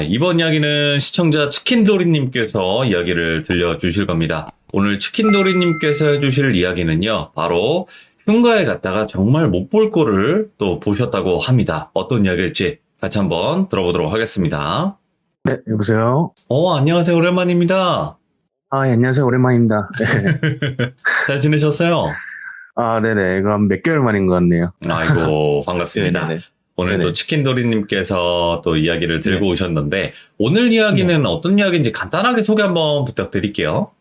이번 이야기는 시청자 치킨도리님께서 이야기를 들려주실 겁니다. 오늘 치킨도리님께서 해주실 이야기는요, 바로 흉가에 갔다가 정말 못 볼 거를 또 보셨다고 합니다. 어떤 이야기일지 같이 한번 들어보도록 하겠습니다. 네, 여보세요? 안녕하세요. 오랜만입니다. 예, 안녕하세요. 오랜만입니다. 잘 지내셨어요? 네네. 이거 한 몇 개월 만인 것 같네요. 아이고, 반갑습니다. 네네네. 오늘 네네. 또 치킨도리님께서 또 이야기를 들고 네. 오셨는데, 오늘 이야기는 어떤 이야기인지 간단하게 소개 한번 부탁드릴게요.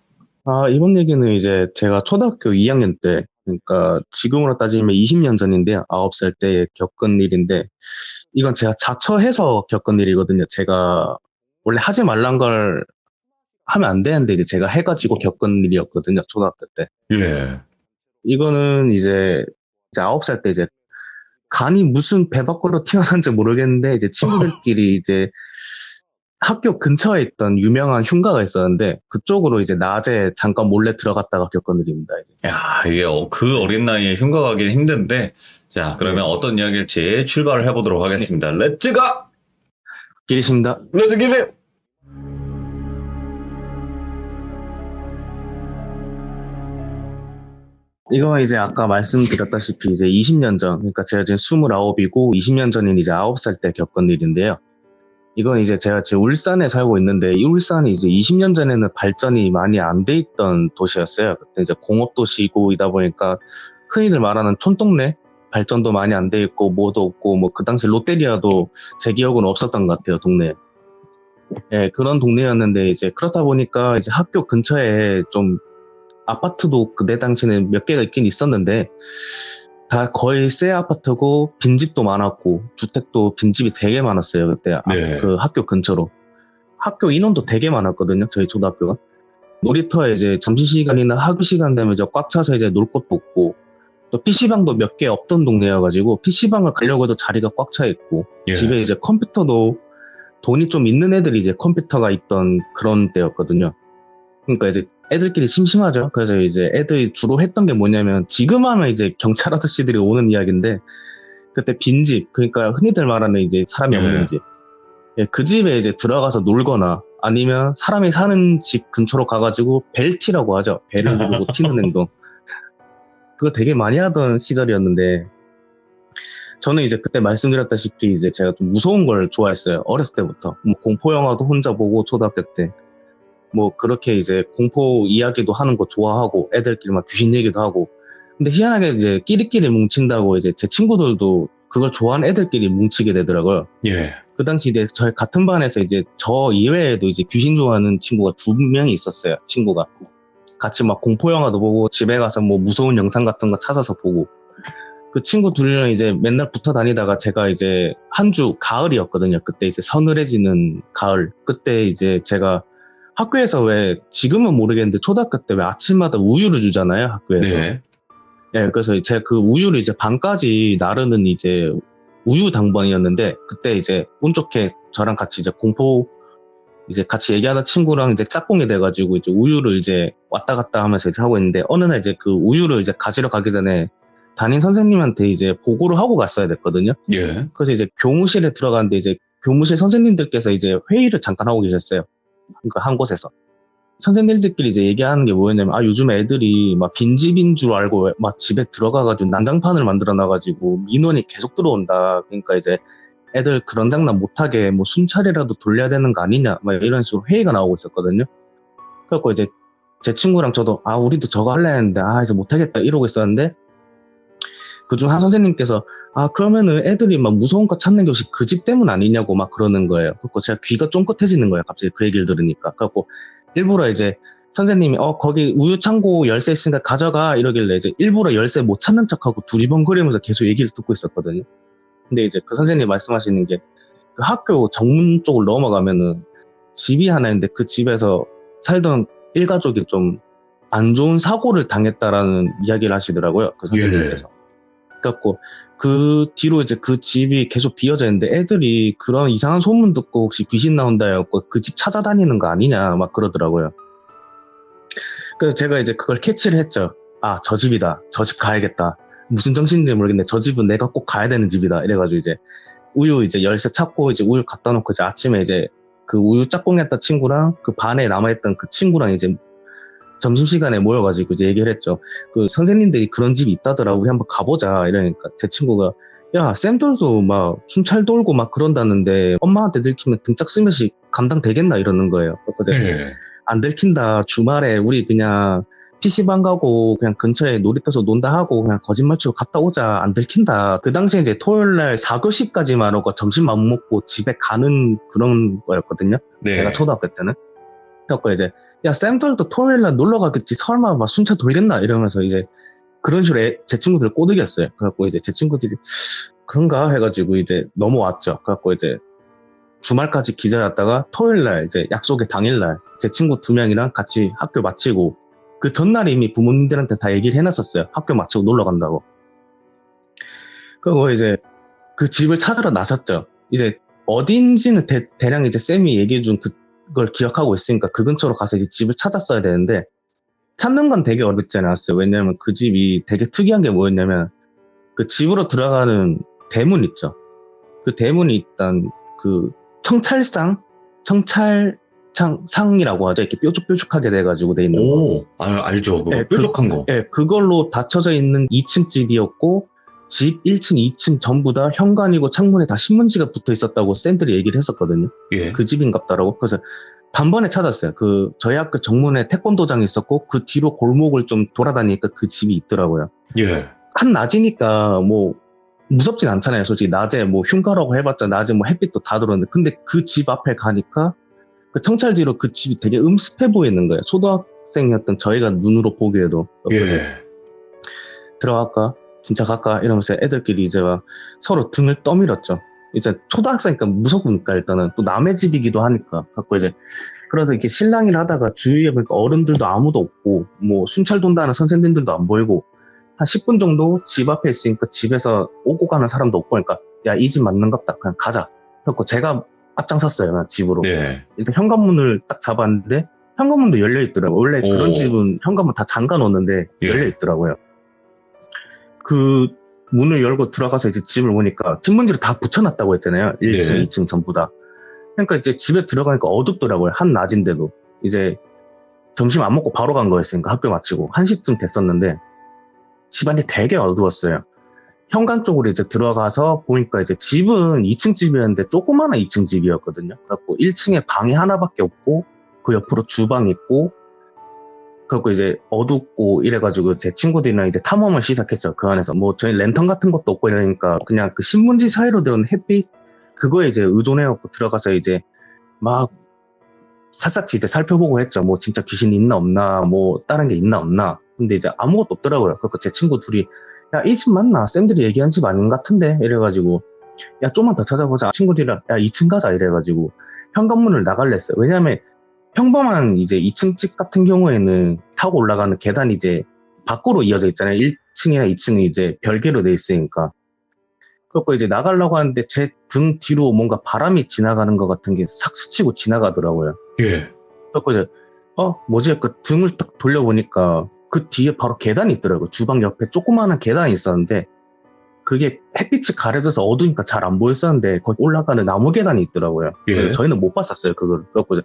이번 얘기는 이제 제가 초등학교 2학년 때, 그러니까 지금으로 따지면 20년 전인데요. 9살 때 겪은 일인데, 이건 제가 자처해서 겪은 일이거든요. 제가 원래 하지 말란 걸 하면 안 되는데, 이제 제가 해가지고 겪은 일이었거든요. 초등학교 때. 예. 이거는 이제 9살 때 이제 간이 무슨 배 밖으로 튀어나온지 모르겠는데 이제 친구들끼리 이제 학교 근처에 있던 유명한 흉가가 있었는데 그쪽으로 이제 낮에 잠깐 몰래 들어갔다가 겪은 일입니다. 이제. 야, 이게 그 어린 나이에 흉가 가긴 힘든데, 자, 그러면 네. 어떤 이야기일지 출발을 해보도록 하겠습니다. 렛츠 가! 길이십니다. 렛츠 기릿! 이거 이제 아까 말씀드렸다시피 이제 20년 전, 그러니까 제가 지금 29이고 20년 전인 이제 9살 때 겪은 일인데요. 이건 이제 제가 지금 울산에 살고 있는데 이 울산이 이제 20년 전에는 발전이 많이 안 돼 있던 도시였어요. 그때 이제 공업도시이다 보니까 흔히들 말하는 촌동네 발전도 많이 안 돼 있고 뭐도 없고 뭐 그 당시 롯데리아도 제 기억은 없었던 것 같아요, 동네에. 예, 그런 동네였는데 이제 그렇다 보니까 이제 학교 근처에 좀 아파트도 그때 당시에는 몇 개가 있긴 있었는데 다 거의 새 아파트고 빈집도 많았고 주택도 빈집이 되게 많았어요. 그때 네. 그 학교 근처로. 학교 인원도 되게 많았거든요. 저희 초등학교가. 놀이터에 이제 점심시간이나 학교 시간 되면 이제 꽉 차서 이제 놀 곳도 없고 또 PC방도 몇 개 없던 동네여가지고 PC방을 가려고 해도 자리가 꽉 차 있고 예. 집에 이제 컴퓨터도 돈이 좀 있는 애들이 이제 컴퓨터가 있던 그런 때였거든요. 그러니까 이제 애들끼리 심심하죠. 그래서 이제 애들이 주로 했던 게 뭐냐면 지금 하면 이제 경찰 아저씨들이 오는 이야기인데 그때 빈집, 그러니까 흔히들 말하는 이제 사람이 없는 예. 집. 예, 그 집에 이제 들어가서 놀거나 아니면 사람이 사는 집 근처로 가가지고 벨티라고 하죠. 배를 누르고 튀는 행동. 그거 되게 많이 하던 시절이었는데 저는 이제 그때 말씀드렸다시피 이제 제가 좀 무서운 걸 좋아했어요. 어렸을 때부터. 뭐 공포 영화도 혼자 보고 초등학교 때. 뭐 그렇게 이제 공포 이야기도 하는 거 좋아하고 애들끼리 막 귀신 얘기도 하고 근데 희한하게 이제 끼리끼리 뭉친다고 이제 제 친구들도 그걸 좋아하는 애들끼리 뭉치게 되더라고요. 예. 그 당시 이제 저희 같은 반에서 이제 저 이외에도 이제 귀신 좋아하는 친구가 2명이 있었어요. 친구가 같이 막 공포 영화도 보고 집에 가서 뭐 무서운 영상 같은 거 찾아서 보고 그 친구 둘이랑 이제 맨날 붙어 다니다가 제가 이제 한 주 가을이었거든요. 그때 이제 서늘해지는 가을. 그때 이제 제가 학교에서 왜 지금은 모르겠는데 초등학교 때 왜 아침마다 우유를 주잖아요, 학교에서. 네. 예, 그래서 제가 그 우유를 이제 반까지 나르는 이제 우유 당번이었는데 그때 이제 운 좋게 저랑 같이 이제 공포 이제 같이 얘기하던 친구랑 이제 짝꿍이 돼가지고 이제 우유를 이제 왔다 갔다 하면서 이제 하고 있는데 어느 날 이제 그 우유를 이제 가지러 가기 전에 담임 선생님한테 이제 보고를 하고 갔어야 됐거든요. 예. 그래서 이제 교무실에 들어갔는데 이제 교무실 선생님들께서 이제 회의를 잠깐 하고 계셨어요. 그러니까 한 곳에서. 선생님들끼리 이제 얘기하는 게 뭐였냐면, 요즘 애들이 막 빈집인 줄 알고 막 집에 들어가가지고 난장판을 만들어놔가지고 민원이 계속 들어온다. 그러니까 이제 애들 그런 장난 못하게 뭐 순찰이라도 돌려야 되는 거 아니냐. 막 이런 식으로 회의가 나오고 있었거든요. 그래갖고 이제 제 친구랑 저도, 우리도 저거 할래 했는데, 이제 못하겠다. 이러고 있었는데, 그중 한 선생님께서 그러면은 애들이 막 무서운 거 찾는 것이 그 집 때문 아니냐고 막 그러는 거예요. 그래서 제가 귀가 쫑긋해지는 거예요. 갑자기 그 얘기를 들으니까. 그래갖고 일부러 이제 선생님이 거기 우유 창고 열쇠 있으니까 가져가 이러길래 이제 일부러 열쇠 못 찾는 척하고 두리번거리면서 계속 얘기를 듣고 있었거든요. 근데 이제 그 선생님이 말씀하시는 게 그 학교 정문 쪽을 넘어가면은 집이 하나 있는데 그 집에서 살던 일가족이 좀 안 좋은 사고를 당했다라는 이야기를 하시더라고요. 그 선생님께서. 그래갖고 그 뒤로 이제 그 집이 계속 비어져 있는데 애들이 그런 이상한 소문 듣고 혹시 귀신 나온다 해갖고 그 집 찾아다니는 거 아니냐 막 그러더라고요. 그래서 제가 이제 그걸 캐치를 했죠. 저 집이다. 저 집 가야겠다. 무슨 정신인지 모르겠는데 저 집은 내가 꼭 가야 되는 집이다. 이래가지고 이제 우유 이제 열쇠 찾고 이제 우유 갖다 놓고 이제 아침에 이제 그 우유 짝꿍이었던 친구랑 그 반에 남아있던 그 친구랑 이제 점심시간에 모여가지고 이제 얘기를 했죠. 그 선생님들이 그런 집이 있다더라. 우리 한번 가보자. 이러니까 제 친구가 야, 쌤들도 막 순찰 돌고 막 그런다는데 엄마한테 들키면 등짝 스매시 감당되겠나 이러는 거예요. 그래서 네. 안 들킨다. 주말에 우리 그냥 PC방 가고 그냥 근처에 놀이터에서 논다 하고 그냥 거짓말 치고 갔다 오자. 안 들킨다. 그 당시에 이제 토요일날 4교시까지만 오고 점심 안 먹고 집에 가는 그런 거였거든요. 네. 제가 초등학교 때는. 그래서 이제 야, 쌤들도 토요일날 놀러 가겠지. 설마 막 순찰 돌겠나 이러면서 이제 그런 식으로 제 친구들 꼬드겼어요. 그래갖고 이제 제 친구들이 그런가 해가지고 이제 넘어왔죠. 그래갖고 이제 주말까지 기다렸다가 토요일날 이제 약속의 당일날 제 친구 2명이랑 같이 학교 마치고 그 전날에 이미 부모님들한테 다 얘기를 해놨었어요. 학교 마치고 놀러 간다고. 그리고 이제 그 집을 찾으러 나섰죠. 이제 어딘지는 대략 이제 쌤이 얘기해준 그걸 기억하고 있으니까 그 근처로 가서 이제 집을 찾았어야 되는데 찾는 건 되게 어렵지 않았어요. 왜냐면 그 집이 되게 특이한 게 뭐였냐면 그 집으로 들어가는 대문 있죠. 그 대문이 일단 그 청찰상이라고 하죠. 이렇게 뾰족뾰족하게 돼가지고 돼 있는 거. 오, 알죠. 그거 예, 뾰족한 거. 예, 그걸로 닫혀져 있는 2층 집이었고 집 1층, 2층 전부 다 현관이고 창문에 다 신문지가 붙어 있었다고 쌤들이 얘기를 했었거든요. 예. 그 집인갑다라고. 그래서 단번에 찾았어요. 그 저희 학교 정문에 태권도장이 있었고 그 뒤로 골목을 좀 돌아다니니까 그 집이 있더라고요. 예. 한낮이니까 뭐 무섭진 않잖아요. 솔직히 낮에 뭐 흉가라고 해봤자 낮에 뭐 햇빛도 다 들어오는데 근데 그 집 앞에 가니까 그 청찰 뒤로 그 집이 되게 음습해 보이는 거예요. 초등학생이었던 저희가 눈으로 보기에도. 예. 들어갈까? 진짜 갈까? 이러면서 애들끼리 이제 막 서로 등을 떠밀었죠. 이제 초등학생이니까 무서우니까 일단은 또 남의 집이기도 하니까. 갖고 이제 그러다 이렇게 실랑이를 하다가 주위에 보니까 어른들도 아무도 없고 뭐 순찰 돈다는 선생님들도 안 보이고 한 10분 정도 집 앞에 있으니까 집에서 오고 가는 사람도 없고 그러니까 야, 이 집 맞는갑다. 그냥 가자. 그래서 제가 앞장섰어요. 그냥 집으로. 네. 일단 현관문을 딱 잡았는데 현관문도 열려 있더라고요. 원래 오. 그런 집은 현관문 다 잠가 놓는데 예. 열려 있더라고요. 그 문을 열고 들어가서 이제 집을 보니까 신문지를 다 붙여놨다고 했잖아요. 1층, 네. 2층 전부 다. 그러니까 이제 집에 들어가니까 어둡더라고요. 한낮인데도. 이제 점심 안 먹고 바로 간 거였으니까 학교 마치고 1시쯤 됐었는데 집안이 되게 어두웠어요. 현관 쪽으로 이제 들어가서 보니까 이제 집은 2층 집이었는데 조그마한 2층 집이었거든요. 그래갖고 1층에 방이 하나밖에 없고 그 옆으로 주방 있고 그래갖고 이제 어둡고 이래가지고 제 친구들이랑 이제 탐험을 시작했죠. 그 안에서 뭐 저희 랜턴 같은 것도 없고 이러니까 그냥 그 신문지 사이로 되는 햇빛 그거에 이제 의존해갖고 들어가서 이제 막 샅샅이 이제 살펴보고 했죠. 뭐 진짜 귀신이 있나 없나 뭐 다른 게 있나 없나. 근데 이제 아무것도 없더라고요. 그래서 제 친구 둘이 야, 이 집 맞나? 쌤들이 얘기한 집 아닌 것 같은데? 이래가지고 야, 좀만 더 찾아보자. 친구들이랑 야, 2층 가자. 이래가지고 현관문을 나갈랬어요. 왜냐면 평범한 이제 2층 집 같은 경우에는 타고 올라가는 계단이 이제 밖으로 이어져 있잖아요. 1층이나 2층은 이제 별개로 돼 있으니까. 그래서 이제 나가려고 하는데 제 등 뒤로 뭔가 바람이 지나가는 것 같은 게 싹 스치고 지나가더라고요. 예. 그래서 이제 뭐지? 그 등을 딱 돌려보니까 그 뒤에 바로 계단이 있더라고요. 주방 옆에 조그마한 계단이 있었는데 그게 햇빛이 가려져서 어두우니까 잘 안 보였었는데 거기 올라가는 나무 계단이 있더라고요. 예. 저희는 못 봤었어요. 그걸. 그래서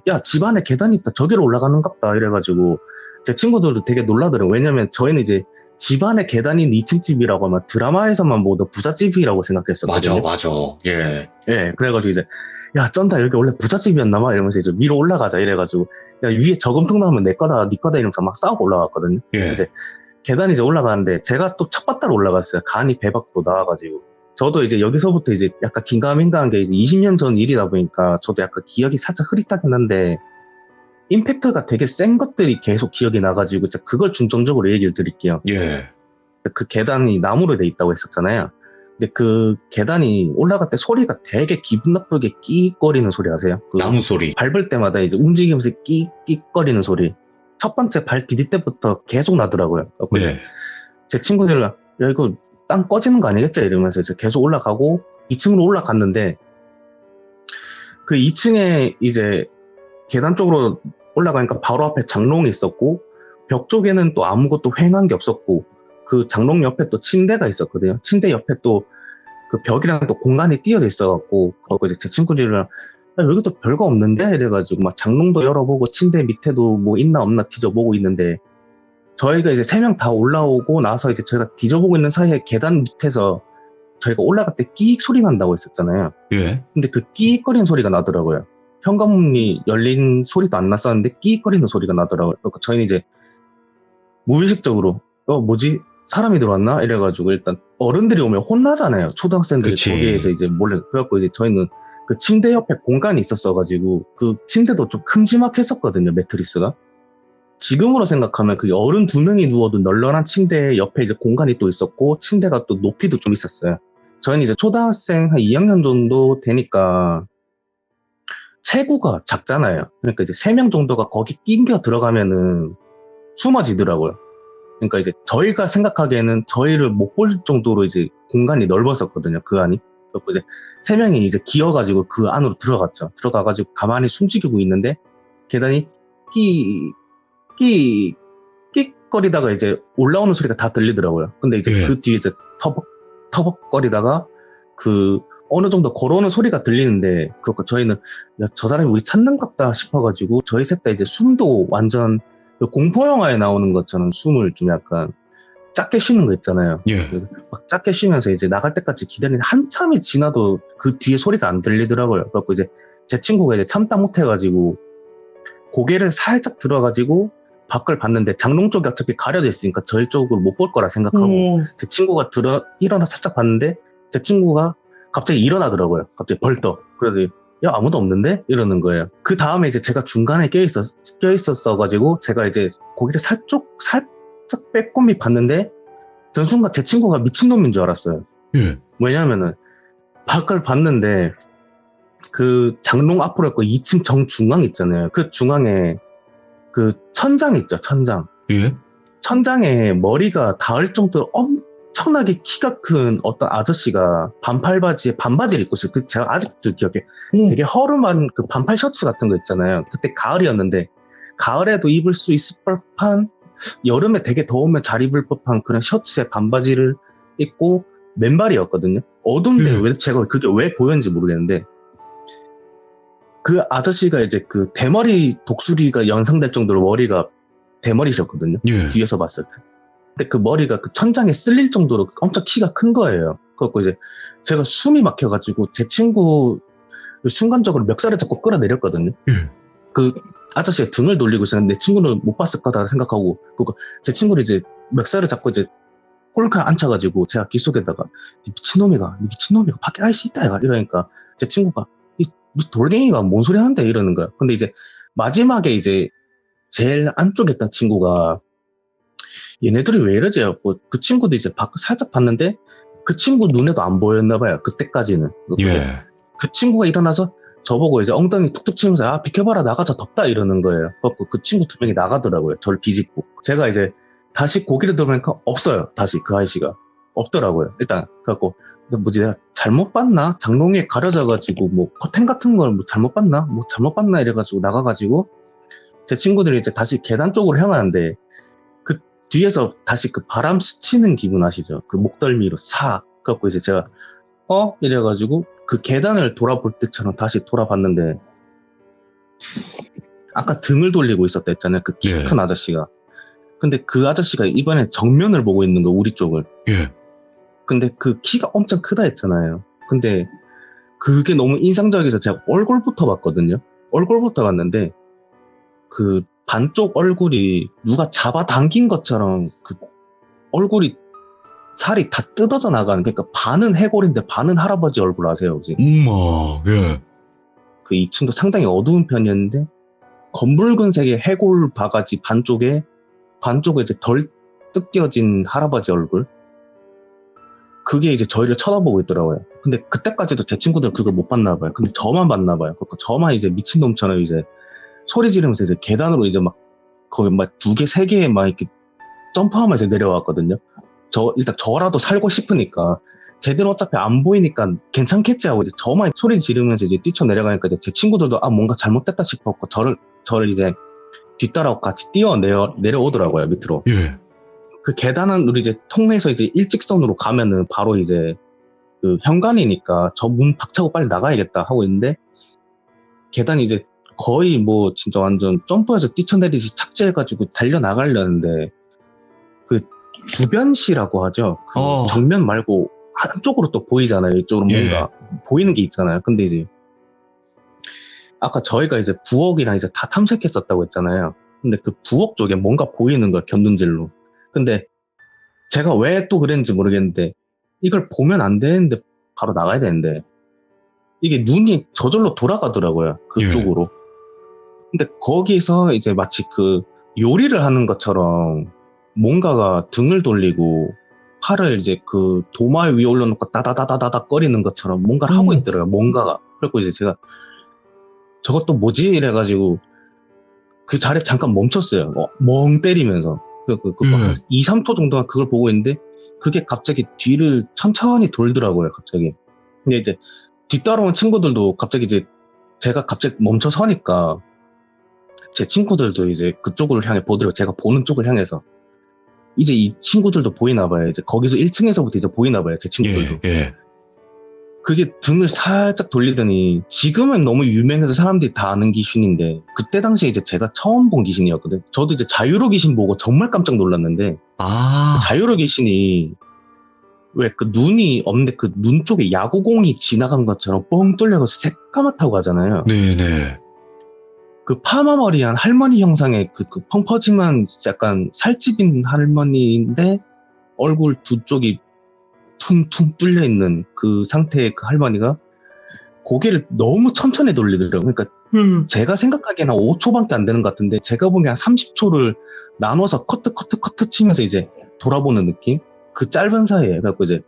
야, 집 안에 계단이 있다. 저기로 올라가는갑다. 이래가지고 제 친구들도 되게 놀라더라고요. 왜냐면 저희는 이제 집 안에 계단이 있는 2층 집이라고 하면 드라마에서만 보던 부잣집이라고 생각했었거든요. 맞아. 예. 예, 그래가지고 이제 야, 쩐다. 여기 원래 부잣집이었나봐. 이러면서 이제 위로 올라가자. 이래가지고 야, 위에 저금통 나오면 내 거다, 네 거다 이러면서 막 싸우고 올라갔거든요. 예. 이제 계단이 이제 올라가는데 제가 또 첫 바닥 올라갔어요. 간이 배 밖으로 나와가지고. 저도 이제 여기서부터 이제 약간 긴가민가한 게 이제 20년 전 일이다 보니까 저도 약간 기억이 살짝 흐릿하긴 한데 임팩트가 되게 센 것들이 계속 기억이 나가지고 그걸 중점적으로 얘기를 드릴게요. 예. 그 계단이 나무로 돼 있다고 했었잖아요. 근데 그 계단이 올라갈 때 소리가 되게 기분 나쁘게 끼익거리는 소리 아세요? 그 나무 소리. 밟을 때마다 이제 움직이면서 끼익거리는 소리. 첫 번째 발 디딜 때부터 계속 나더라고요. 네. 제 친구들은 야, 이거 땅 꺼지는 거 아니겠지? 이러면서 이제 계속 올라가고 2층으로 올라갔는데 그 2층에 이제 계단 쪽으로 올라가니까 바로 앞에 장롱이 있었고 벽 쪽에는 또 아무것도 휑한 게 없었고 그 장롱 옆에 또 침대가 있었거든요. 침대 옆에 또 그 벽이랑 또 공간이 띄어져 있어갖고, 거기 이제 제 친구들이랑, 야, 여기 또 별거 없는데? 이래가지고, 막 장롱도 열어보고, 침대 밑에도 뭐 있나 없나 뒤져보고 있는데, 저희가 이제 3명 다 올라오고 나서 이제 저희가 뒤져보고 있는 사이에 계단 밑에서 저희가 올라갈 때 끼익 소리 난다고 했었잖아요. 예. 근데 그 끼익거리는 소리가 나더라고요. 현관문이 열린 소리도 안 났었는데 끼익거리는 소리가 나더라고요. 그러니까 저희는 이제 무의식적으로, 뭐지? 사람이 들어왔나? 이래가지고 일단 어른들이 오면 혼나잖아요. 초등학생들이 그치. 거기에서 이제 몰래. 그래갖고 이제 저희는 그 침대 옆에 공간이 있었어가지고 그 침대도 좀 큼지막했었거든요. 매트리스가. 지금으로 생각하면 그 어른 2명이 누워도 널널한 침대 옆에 이제 공간이 또 있었고 침대가 또 높이도 좀 있었어요. 저희는 이제 초등학생 한 2학년 정도 되니까 체구가 작잖아요. 그러니까 이제 3명 정도가 거기 낑겨 들어가면은 숨어지더라고요. 그러니까 이제 저희가 생각하기에는 저희를 못 볼 정도로 이제 공간이 넓었었거든요. 그 안이. 그래서 이제 3명이 이제 기어가지고 그 안으로 들어갔죠. 들어가가지고 가만히 숨지기고 있는데 계단이 끼거리다가 이제 올라오는 소리가 다 들리더라고요. 근데 이제 예. 그 뒤에 이제 터벅거리다가 그 어느 정도 걸어오는 소리가 들리는데, 그렇고 저희는 야, 저 사람이 우리 찾는갑다 싶어가지고 저희 셋 다 이제 숨도 완전 그 공포 영화에 나오는 것처럼 숨을 좀 약간 작게 쉬는 거 있잖아요. 예. 막 작게 쉬면서 이제 나갈 때까지 기다리는데 한참이 지나도 그 뒤에 소리가 안 들리더라고요. 그래갖고 이제 제 친구가 이제 참다 못해가지고 고개를 살짝 들어가지고 밖을 봤는데 장롱 쪽이 어차피 가려져 있으니까 저희 쪽으로 못 볼 거라 생각하고 제 친구가 일어나 살짝 봤는데 제 친구가 갑자기 일어나더라고요. 갑자기 벌떡. 그래서 야 아무도 없는데? 이러는 거예요. 그 다음에 이제 제가 중간에 껴있었어가지고 제가 이제 고개를 살짝 빼꼼히 봤는데 전 순간 제 친구가 미친놈인 줄 알았어요. 예. 왜냐면은 밖을 봤는데 그 장롱 앞으로 있고 2층 정중앙 있잖아요. 그 중앙에 그 천장 있죠, 천장. 예. 천장에 머리가 닿을 정도로 엄청나게 키가 큰 어떤 아저씨가 반팔 바지에 반바지를 입고 있어요. 그 제가 아직도 기억해. 되게 허름한 그 반팔 셔츠 같은 거 있잖아요. 그때 가을이었는데 가을에도 입을 수 있을 법한, 여름에 되게 더우면 잘 입을 법한 그런 셔츠에 반바지를 입고 맨발이었거든요. 어두운데 왜 제가 그게 왜 보였는지 모르겠는데 그 아저씨가 이제 그 대머리 독수리가 연상될 정도로 머리가 대머리셨거든요. 예. 뒤에서 봤을 때. 근데 그 머리가 그 천장에 쓸릴 정도로 엄청 키가 큰 거예요. 그래갖고 이제 제가 숨이 막혀가지고 제 친구 순간적으로 멱살을 잡고 끌어내렸거든요. 예. 그 아저씨가 등을 돌리고 있었는데 내 친구는 못 봤을 거다 생각하고 제 친구를 이제 멱살을 잡고 이제 꼴깍 앉혀가지고 제가 귀 속에다가 니 미친놈이가 밖에 아이씨 있다 이러니까 제 친구가 이 돌갱이가 뭔 소리 하는데 이러는 거야. 근데 이제 마지막에 이제 제일 안쪽에 있던 친구가 얘네들이 왜 이러지? 그 친구도 이제 밖을 살짝 봤는데 그 친구 눈에도 안 보였나 봐요. 그때까지는. 예. 그 친구가 일어나서 저보고 이제 엉덩이 툭툭 치면서 아 비켜봐라 나가자 덥다 이러는 거예요. 그래갖고 그 친구 2명이 나가더라고요. 저를 비집고. 제가 이제 다시 고개를 들어보니까 없어요. 다시 그 아저씨가 없더라고요. 일단 그래갖고 뭐지 내가 잘못 봤나? 장롱에 가려져가지고 뭐 커튼 같은 걸 뭐 잘못 봤나? 이래가지고 나가가지고 제 친구들이 이제 다시 계단 쪽으로 향하는데 그 뒤에서 다시 그 바람 스치는 기분 아시죠? 그 목덜미로 사. 그래갖고 이제 제가 이래가지고 그 계단을 돌아볼 때처럼 다시 돌아봤는데 아까 등을 돌리고 있었다 했잖아요. 그 키 큰 아저씨가. 근데 그 아저씨가 이번에 정면을 보고 있는 거 우리 쪽을. 예. 근데 그 키가 엄청 크다 했잖아요. 근데 그게 너무 인상적이어서 제가 얼굴부터 봤거든요. 얼굴부터 봤는데 그 반쪽 얼굴이 누가 잡아당긴 것처럼 그 얼굴이 살이 다 뜯어져 나가는, 그러니까 반은 해골인데 반은 할아버지 얼굴 아세요 혹시? 예. 그 2층도 상당히 어두운 편이었는데 검붉은색의 해골 바가지 반쪽에 이제 덜 뜯겨진 할아버지 얼굴. 그게 이제 저희를 쳐다보고 있더라고요. 근데 그때까지도 제 친구들은 그걸 못 봤나 봐요. 근데 저만 봤나 봐요. 그러니까 저만 이제 미친놈처럼 이제 소리 지르면서 이제 계단으로 이제 막 거의 막 2개, 3개 막 이렇게 점프하면서 내려왔거든요. 일단 저라도 살고 싶으니까 쟤들은 어차피 안 보이니까 괜찮겠지 하고 이제 저만 소리 지르면서 이제 뛰쳐내려가니까 이제 제 친구들도 뭔가 잘못됐다 싶었고 저를 이제 뒤따라고 같이 내려오더라고요, 밑으로. 예. 그 계단은 우리 이제 통해서 이제 일직선으로 가면은 바로 이제 그 현관이니까 저 문 박차고 빨리 나가야겠다 하고 있는데 계단이 이제 거의 뭐 진짜 완전 점프해서 뛰쳐내리듯이 착지해가지고 달려 나가려는데 그 주변시라고 하죠. 그 어. 정면 말고 한쪽으로 또 보이잖아요. 이쪽으로 예. 뭔가 보이는 게 있잖아요. 근데 이제 아까 저희가 이제 부엌이랑 이제 다 탐색했었다고 했잖아요. 근데 그 부엌 쪽에 뭔가 보이는 거야, 견눈질로. 근데 제가 왜 또 그랬는지 모르겠는데 이걸 보면 안 되는데 바로 나가야 되는데 이게 눈이 저절로 돌아가더라고요. 그쪽으로. 근데 거기서 이제 마치 그 요리를 하는 것처럼 뭔가가 등을 돌리고 팔을 이제 그 도마 위에 올려놓고 따다다다다다 거리는 것처럼 뭔가를 하고 있더라고요. 뭔가가. 그래서 이제 제가 저것도 뭐지? 이래가지고 그 자리에 잠깐 멈췄어요. 멍 때리면서. 그 2, 3초 정도만 그걸 보고 있는데 그게 갑자기 뒤를 천천히 돌더라고요. 갑자기. 근데 이제 뒤따라온 친구들도 갑자기 이제 제가 갑자기 멈춰 서니까 제 친구들도 이제 그쪽을 향해 보더라고요. 제가 보는 쪽을 향해서. 이제 이 친구들도 보이나 봐요. 이제 거기서 1층에서부터 이제 보이나 봐요. 제 친구들도. 예. 그게 등을 살짝 돌리더니 지금은 너무 유명해서 사람들이 다 아는 귀신인데 그때 당시에 이제 제가 처음 본 귀신이었거든요. 저도 이제 자유로 귀신 보고 정말 깜짝 놀랐는데 아. 자유로 귀신이 왜 그 눈이 없는데 그 눈 쪽에 야구공이 지나간 것처럼 뻥 뚫려서 새까맣다고 하잖아요. 네네. 그 파마머리한 할머니 형상의 그 펑퍼짐한 약간 살집인 할머니인데 얼굴 두 쪽이 퉁퉁 뚫려 있는 그 상태의 그 할머니가 고개를 너무 천천히 돌리더라고요. 그러니까 제가 생각하기에는 한 5초밖에 안 되는 것 같은데 제가 보기엔 한 30초를 나눠서 커트 치면서 이제 돌아보는 느낌? 그 짧은 사이에. 그래갖고 이제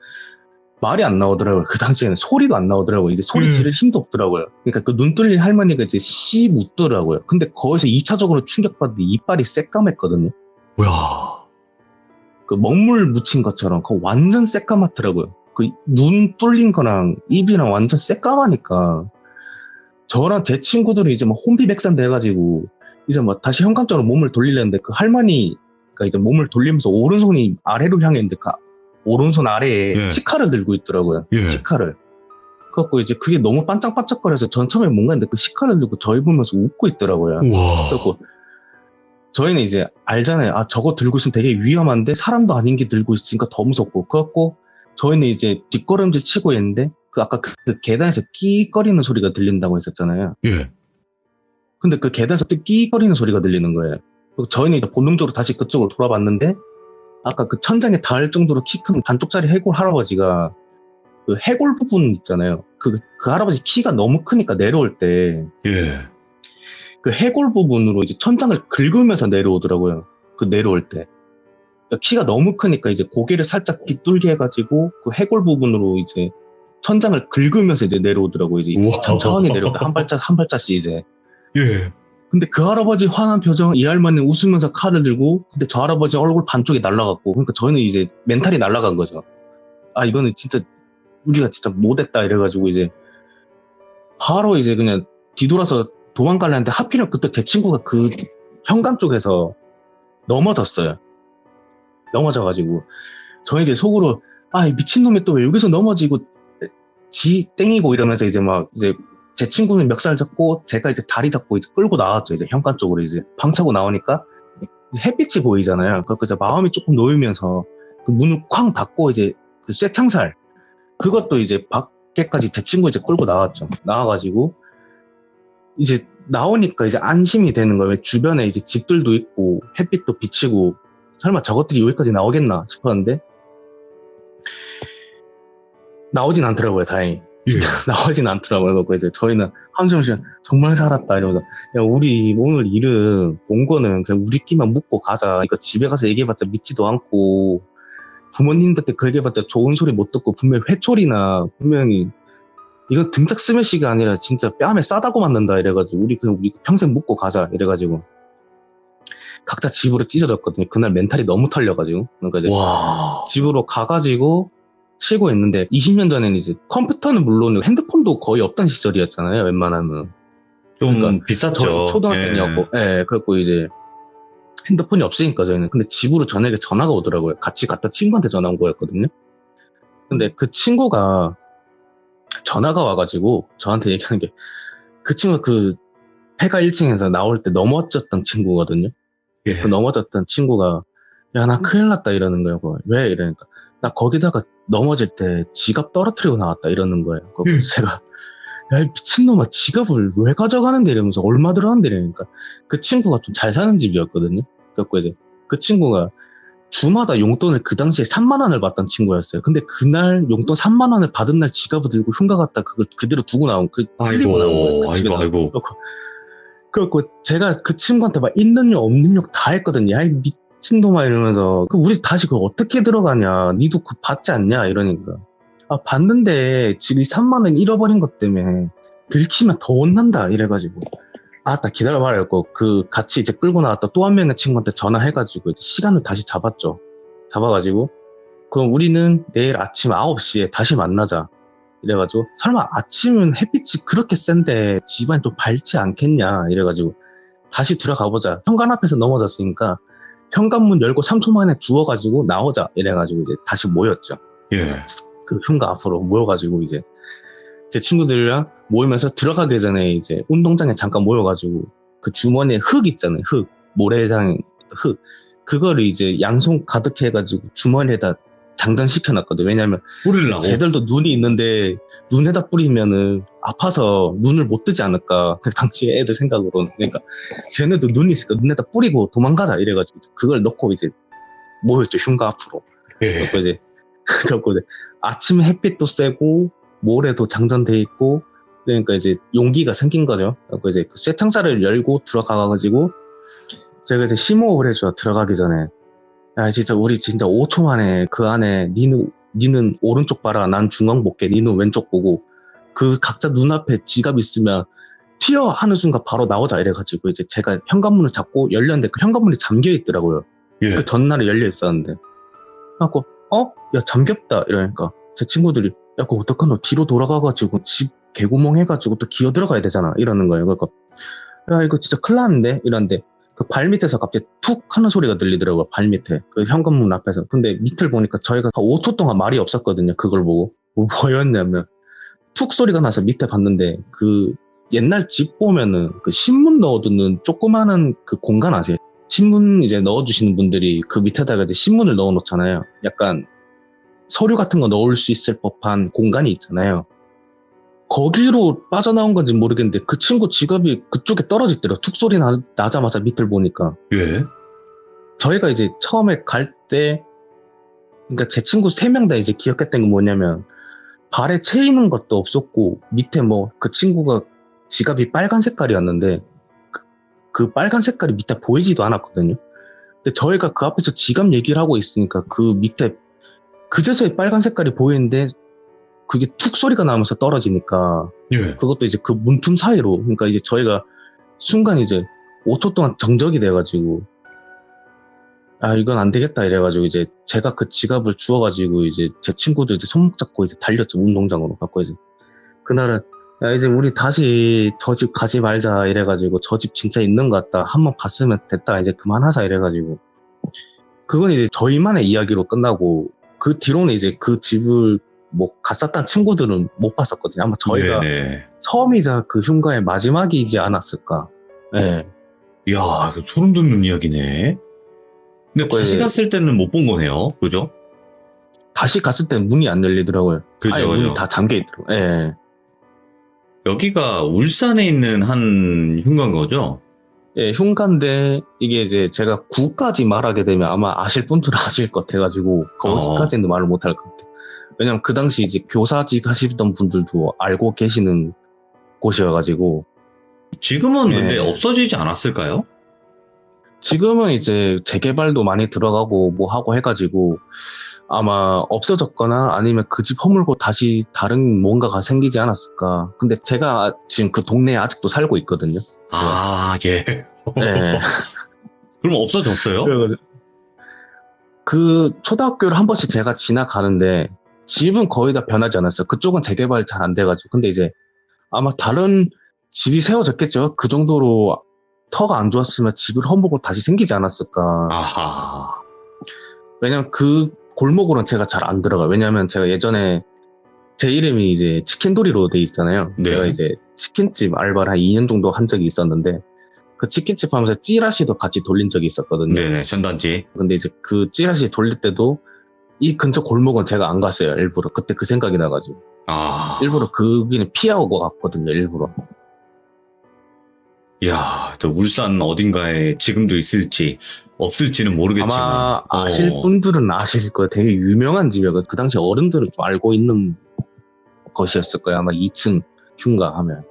말이 안 나오더라고요. 그 당시에는 소리도 안 나오더라고요. 이제 소리 지를 힘도 없더라고요. 그러니까 그 눈 뚫린 할머니가 이제 씨 웃더라고요. 근데 거기서 2차적으로 충격받는데 이빨이 새까맸거든요. 와. 그 먹물 묻힌 것처럼 그 완전 새까맣더라고요. 그 눈 뚫린 거랑 입이랑 완전 새까마니까 저랑 제 친구들이 이제 뭐 혼비백산 돼가지고 이제 뭐 다시 현관쪽으로 몸을 돌리려는데 그 할머니가 이제 몸을 돌리면서 오른손이 아래로 향해 있는데 그 오른손 아래에 예. 치카를 들고 있더라고요. 예. 치카를. 그래갖고 이제 그게 너무 반짝반짝거려서 전 처음에 뭔가 했는데 그 치카를 들고 저희 보면서 웃고 있더라고요. 와. 그래갖고 저희는 이제 알잖아요. 아, 저거 들고 있으면 되게 위험한데 사람도 아닌 게 들고 있으니까 더 무섭고. 그래갖고 저희는 이제 뒷걸음질 치고 있는데 그 아까 그 계단에서 끼거리는 소리가 들린다고 했었잖아요. 예. 근데 그 계단에서 또 끼거리는 소리가 들리는 거예요. 그리고 저희는 이제 본능적으로 다시 그쪽으로 돌아봤는데 아까 그 천장에 닿을 정도로 키 큰 반쪽짜리 해골 할아버지가 그 해골 부분 있잖아요. 그 할아버지 키가 너무 크니까 내려올 때 예. 그 해골 부분으로 이제 천장을 긁으면서 내려오더라고요. 그 내려올 때. 그러니까 키가 너무 크니까 이제 고개를 살짝 비뚤게 해가지고 그 해골 부분으로 이제 천장을 긁으면서 이제 내려오더라고요. 이제 우와. 천천히 내려오다 한 발짝씩 이제. 예. 근데 그 할아버지 화난 표정, 이 할머니는 웃으면서 칼을 들고, 근데 저 할아버지 얼굴 반쪽이 날아갔고, 그러니까 저희는 이제 멘탈이 날아간 거죠. 아, 이거는 진짜, 우리가 진짜 못했다, 이래가지고 이제, 바로 이제 그냥 뒤돌아서 도망가려 했는데, 하필이면 그때 제 친구가 그 현관 쪽에서 넘어졌어요. 넘어져가지고, 저희 이제 속으로, 아, 이 미친놈이 또 왜 여기서 넘어지고, 지 땡이고 이러면서 이제 막, 이제, 제 친구는 멱살 잡고 제가 이제 다리 잡고 이제 끌고 나왔죠. 이제 현관 쪽으로 이제 방 차고 나오니까 햇빛이 보이잖아요. 그래서 이제 마음이 조금 놓이면서 그 문을 쾅 닫고 이제 그 쇠창살 그것도 이제 밖에까지 제 친구 이제 끌고 나왔죠. 나와가지고 이제 나오니까 이제 안심이 되는 거예요. 주변에 이제 집들도 있고 햇빛도 비치고 설마 저것들이 여기까지 나오겠나 싶었는데 나오진 않더라고요. 다행히. 진짜 나오진 않더라고요. 그래서 이제 저희는 한정씨가 정말 살았다 이러면서 야 우리 오늘 일은 본 거는 그냥 우리끼리만 묻고 가자. 이거 집에 가서 얘기해봤자 믿지도 않고 부모님한테 그 얘기해봤자 좋은 소리 못 듣고 분명히 회초리나 분명히 이건 등짝 스매시가 아니라 진짜 뺨에 싸다고 맞는다 이래가지고 우리 평생 묻고 가자 이래가지고 각자 집으로 찢어졌거든요. 그날 멘탈이 너무 털려가지고 그러니까 이제 와. 집으로 가가지고 쉬고 있는데 20년 전에는 이제 컴퓨터는 물론 핸드폰도 거의 없던 시절이었잖아요. 웬만하면 좀 그러니까 비쌌죠. 저 초등학생이었고 그래갖고 이제 핸드폰이 없으니까 저희는 근데 집으로 저녁에 전화가 오더라고요. 같이 갔다 친구한테 전화 온 거였거든요. 근데 그 친구가 전화가 와가지고 저한테 얘기하는 게 그 친구가 그 폐가 1층에서 나올 때 넘어졌던 친구거든요. 예. 그 넘어졌던 친구가 야, 나 큰일 났다 이러는 거예요. 그거. 왜? 이러니까 나 거기다가 넘어질 때 지갑 떨어뜨리고 나왔다 이러는 거예요. 그래서 제가 야, 이 미친놈아 지갑을 왜 가져가는데 이러면서 얼마 들어갔는데 이러니까 그 친구가 좀 잘 사는 집이었거든요. 그래서 이제 그 친구가 주마다 용돈을 그 당시에 3만 원을 받던 친구였어요. 근데 그날 용돈 3만 원을 받은 날 지갑을 들고 흉가 갔다 그걸 그대로 두고 나온 흘리고 나온 거예요. 아이고. 그래갖고 제가 그 친구한테 막 있는 욕 없는 욕 다 했거든요. 아이 미친놈아 이러면서 그 우리 다시 그거 어떻게 들어가냐 니도 그 받지 않냐 이러니까 아 봤는데 지금 이 3만 원 잃어버린 것 때문에 들키면 더 혼난다 이래가지고 아따 기다려봐라 했고 그 같이 이제 끌고 나왔던 또 한 명의 친구한테 전화해가지고 이제 시간을 다시 잡았죠. 잡아가지고 그럼 우리는 내일 아침 9시에 다시 만나자 이래가지고 설마 아침은 햇빛이 그렇게 센데 집안이 좀 밝지 않겠냐 이래가지고 다시 들어가보자. 현관 앞에서 넘어졌으니까 현관문 열고 3초 만에 주워가지고 나오자 이래가지고 이제 다시 모였죠. 예. 그 현관 앞으로 모여가지고 이제 제 친구들이랑 모이면서 들어가기 전에 이제 운동장에 잠깐 모여가지고 그 주머니에 흙 있잖아요. 흙 모래장 흙 그거를 이제 양손 가득 해가지고 주머니에다 장전시켜놨거든요. 왜냐면 뿌리려고. 쟤들도 눈이 있는데 눈에다 뿌리면은 아파서 눈을 못 뜨지 않을까. 그 당시에 애들 생각으로는. 그러니까 쟤네도 눈이 있으니까 눈에다 뿌리고 도망가자 이래가지고 그걸 넣고 이제 모였죠. 흉가 앞으로. 예. 그래갖고 이제 아침에 햇빛도 세고 모래도 장전돼 있고 그러니까 이제 용기가 생긴 거죠. 그래갖고 이제 그 쇠창살을 열고 들어가가지고 제가 이제 심호흡을 해줘. 들어가기 전에. 야, 진짜 우리 진짜 5초 만에 그 안에 니는 오른쪽 봐라. 난 중앙 볼게. 니는 왼쪽 보고 그 각자 눈앞에 지갑 있으면 튀어 하는 순간 바로 나오자 이래가지고 이제 제가 현관문을 잡고 열렸는데 그 현관문이 잠겨 있더라고요. 예. 그 전날에 열려 있었는데. 그래갖고 야 잠겼다 이러니까 제 친구들이 야 그거 어떡하 너 뒤로 돌아가가지고 집 개구멍 해가지고 또 기어 들어가야 되잖아 이러는 거예요. 그러니까 야 이거 진짜 큰일 났는데 이러는데 그 발 밑에서 갑자기 툭 하는 소리가 들리더라고요. 발 밑에 그 현관문 앞에서. 근데 밑을 보니까 저희가 한 5초 동안 말이 없었거든요. 그걸 보고 뭐였냐면 툭 소리가 나서 밑에 봤는데 그 옛날 집 보면은 그 신문 넣어두는 조그마한 그 공간 아세요? 신문 이제 넣어주시는 분들이 그 밑에다가 이제 신문을 넣어놓잖아요. 약간 서류 같은 거 넣을 수 있을 법한 공간이 있잖아요. 거기로 빠져나온 건지 모르겠는데 그 친구 지갑이 그쪽에 떨어지더라고요. 툭 소리 나자마자 밑을 보니까. 예. 저희가 이제 처음에 갈 때 그러니까 제 친구 3명 다 이제 기억했던 게 뭐냐면 발에 채이는 것도 없었고 밑에 뭐 그 친구가 지갑이 빨간 색깔이었는데 그 빨간 색깔이 밑에 보이지도 않았거든요. 근데 저희가 그 앞에서 지갑 얘기를 하고 있으니까 그 밑에 그제서야 빨간 색깔이 보이는데 그게 툭 소리가 나면서 떨어지니까 예. 그것도 이제 그 문틈 사이로 그러니까 이제 저희가 순간 이제 5초 동안 정적이 돼가지고 아 이건 안 되겠다 이래가지고 이제 제가 그 지갑을 주워가지고 이제 제 친구들 이제 손목 잡고 이제 달렸죠. 운동장으로 갖고 이제 그날은 야 이제 우리 다시 저 집 가지 말자 이래가지고 저 집 진짜 있는 것 같다 한번 봤으면 됐다 이제 그만하자 이래가지고 그건 이제 저희만의 이야기로 끝나고 그 뒤로는 이제 그 집을 뭐 갔었던 친구들은 못 봤었거든요. 아마 저희가 네네. 처음이자 그 흉가의 마지막이지 않았을까. 네. 이야, 이거 소름 돋는 이야기네. 근데 다시 갔을 때는 못 본 거네요. 그죠? 다시 갔을 때 문이 안 열리더라고요. 그죠, 아예 문이 그죠. 다 잠겨 있더라고요. 예. 여기가 울산에 있는 한 흉가인 거죠? 예, 흉가인데 이게 이제 제가 구까지 말하게 되면 아마 아실 분들은 아실 것 같아가지고 거기까지는 말을 못 할 것 같아요. 왜냐면 그 당시 이제 교사직 하시던 분들도 알고 계시는 곳이어가지고 지금은 네. 근데 없어지지 않았을까요? 지금은 이제 재개발도 많이 들어가고 뭐 하고 해가지고 아마 없어졌거나 아니면 그 집 허물고 다시 다른 뭔가가 생기지 않았을까. 근데 제가 지금 그 동네에 아직도 살고 있거든요. 아, 예. 네. 그럼 없어졌어요? 그 초등학교를 한 번씩 제가 지나가는데 집은 거의 다 변하지 않았어요. 그쪽은 재개발이 잘 안 돼가지고. 근데 이제 아마 다른 집이 세워졌겠죠. 그 정도로 터가 안 좋았으면 집을 허물고 다시 생기지 않았을까. 아하. 왜냐면 그 골목으로는 제가 잘 안 들어가요. 왜냐면 제가 예전에 제 이름이 이제 치킨도리로 돼 있잖아요. 네. 제가 이제 치킨집 알바를 한 2년 정도 한 적이 있었는데 그 치킨집 하면서 찌라시도 같이 돌린 적이 있었거든요. 네, 전단지. 근데 이제 그 찌라시 돌릴 때도 이 근처 골목은 제가 안 갔어요. 일부러. 그때 그 생각이 나가지고. 아, 일부러 거기는 피하고 갔거든요. 일부러. 야, 또 울산 어딘가에 지금도 있을지 없을지는 모르겠지만. 아마 아실 분들은 아실 거예요. 되게 유명한 집이에요. 그 당시 어른들은 좀 알고 있는 것이었을 거예요. 아마 2층 흉가 하면.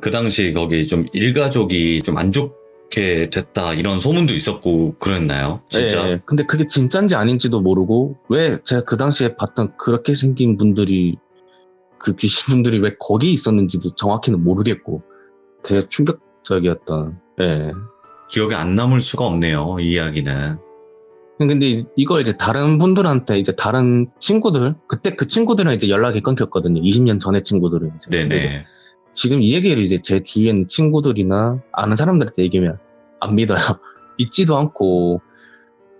그 당시 거기 좀 일가족이 좀 안 좋게 됐다 이런 소문도 있었고 그랬나요? 진짜? 예, 근데 그게 진짠지 아닌지도 모르고 왜 제가 그 당시에 봤던 그렇게 생긴 분들이 그 귀신분들이 왜 거기 있었는지도 정확히는 모르겠고 되게 충격적이었던. 예. 기억에 안 남을 수가 없네요, 이 이야기는. 근데 이걸 이제 다른 분들한테 이제 다른 친구들 그때 그 친구들은 이제 연락이 끊겼거든요. 20년 전의 친구들은 이제. 근데 이제 네네. 지금 이 얘기를 이제 제 주위에 있는 친구들이나 아는 사람들한테 얘기하면 안 믿어요. 믿지도 않고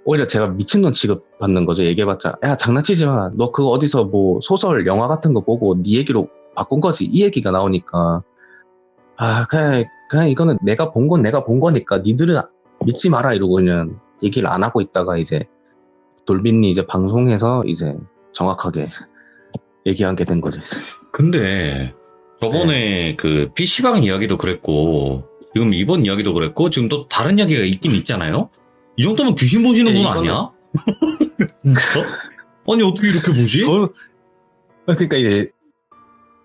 오히려 제가 미친놈 취급받는 거죠. 얘기해봤자 야 장난치지 마. 너 그거 어디서 뭐 소설 영화 같은 거 보고 네 얘기로 바꾼 거지. 이 얘기가 나오니까 아 그냥 이거는 내가 본 건 내가 본 거니까 니들은 믿지 마라 이러고 그냥 얘기를 안 하고 있다가 이제 돌빈이 이제 방송에서 이제 정확하게 얘기하게 된 거죠. 근데 저번에 그 PC방 이야기도 그랬고 지금 이번 이야기도 그랬고 지금 또 다른 이야기가 있긴 있잖아요? 이 정도면 귀신 보시는 네, 분 이거는- 아니야? 아니 어떻게 이렇게 보지? 그러니까 이제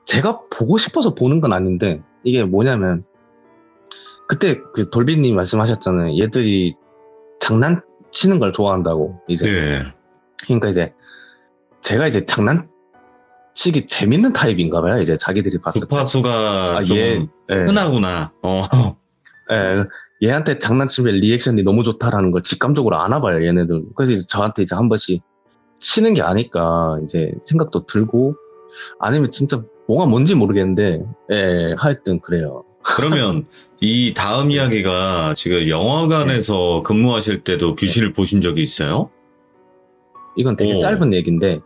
제가 보고 싶어서 보는 건 아닌데 이게 뭐냐면 그때 그 돌빈님 말씀하셨잖아요. 얘들이 장난치는 걸 좋아한다고 이제. 네. 그러니까 이제 제가 이제 장난치기 재밌는 타입인가 봐요. 이제 자기들이 봤을 때. 주파수가 좀 예. 흔하구나. 예, 얘한테 장난치면 리액션이 너무 좋다라는 걸 직감적으로 아나 봐요, 얘네들. 그래서 이제 저한테 이제 한 번씩 치는 게 아닐까 이제 생각도 들고 아니면 진짜 뭐가 뭔지 모르겠는데 예, 하여튼 그래요. 그러면 이 다음 이야기가 지금 영화관에서 근무하실 때도 귀신을 보신 적이 있어요? 이건 되게 오. 짧은 얘기인데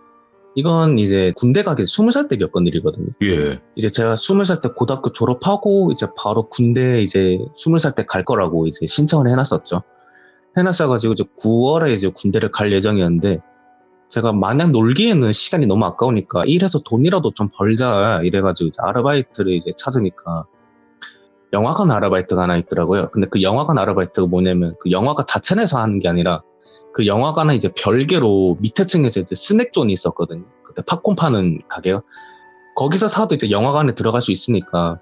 이건 이제 군대 가기 20살 때 겪은 일이거든요. 예. 이제 제가 20살 때 고등학교 졸업하고 이제 바로 군대 이제 20살 때 갈 거라고 이제 신청을 해놨었죠. 해놨어가지고 이제 9월에 이제 군대를 갈 예정이었는데 제가 마냥 놀기에는 시간이 너무 아까우니까 일해서 돈이라도 좀 벌자 이래가지고 이제 아르바이트를 이제 찾으니까 영화관 아르바이트가 하나 있더라고요. 근데 그 영화관 아르바이트가 뭐냐면 그 영화관 자체 내에서 하는 게 아니라 그 영화관은 이제 별개로 밑에 층에서 이제 스낵존이 있었거든요. 그때 팝콘 파는 가게요. 거기서 사도 이제 영화관에 들어갈 수 있으니까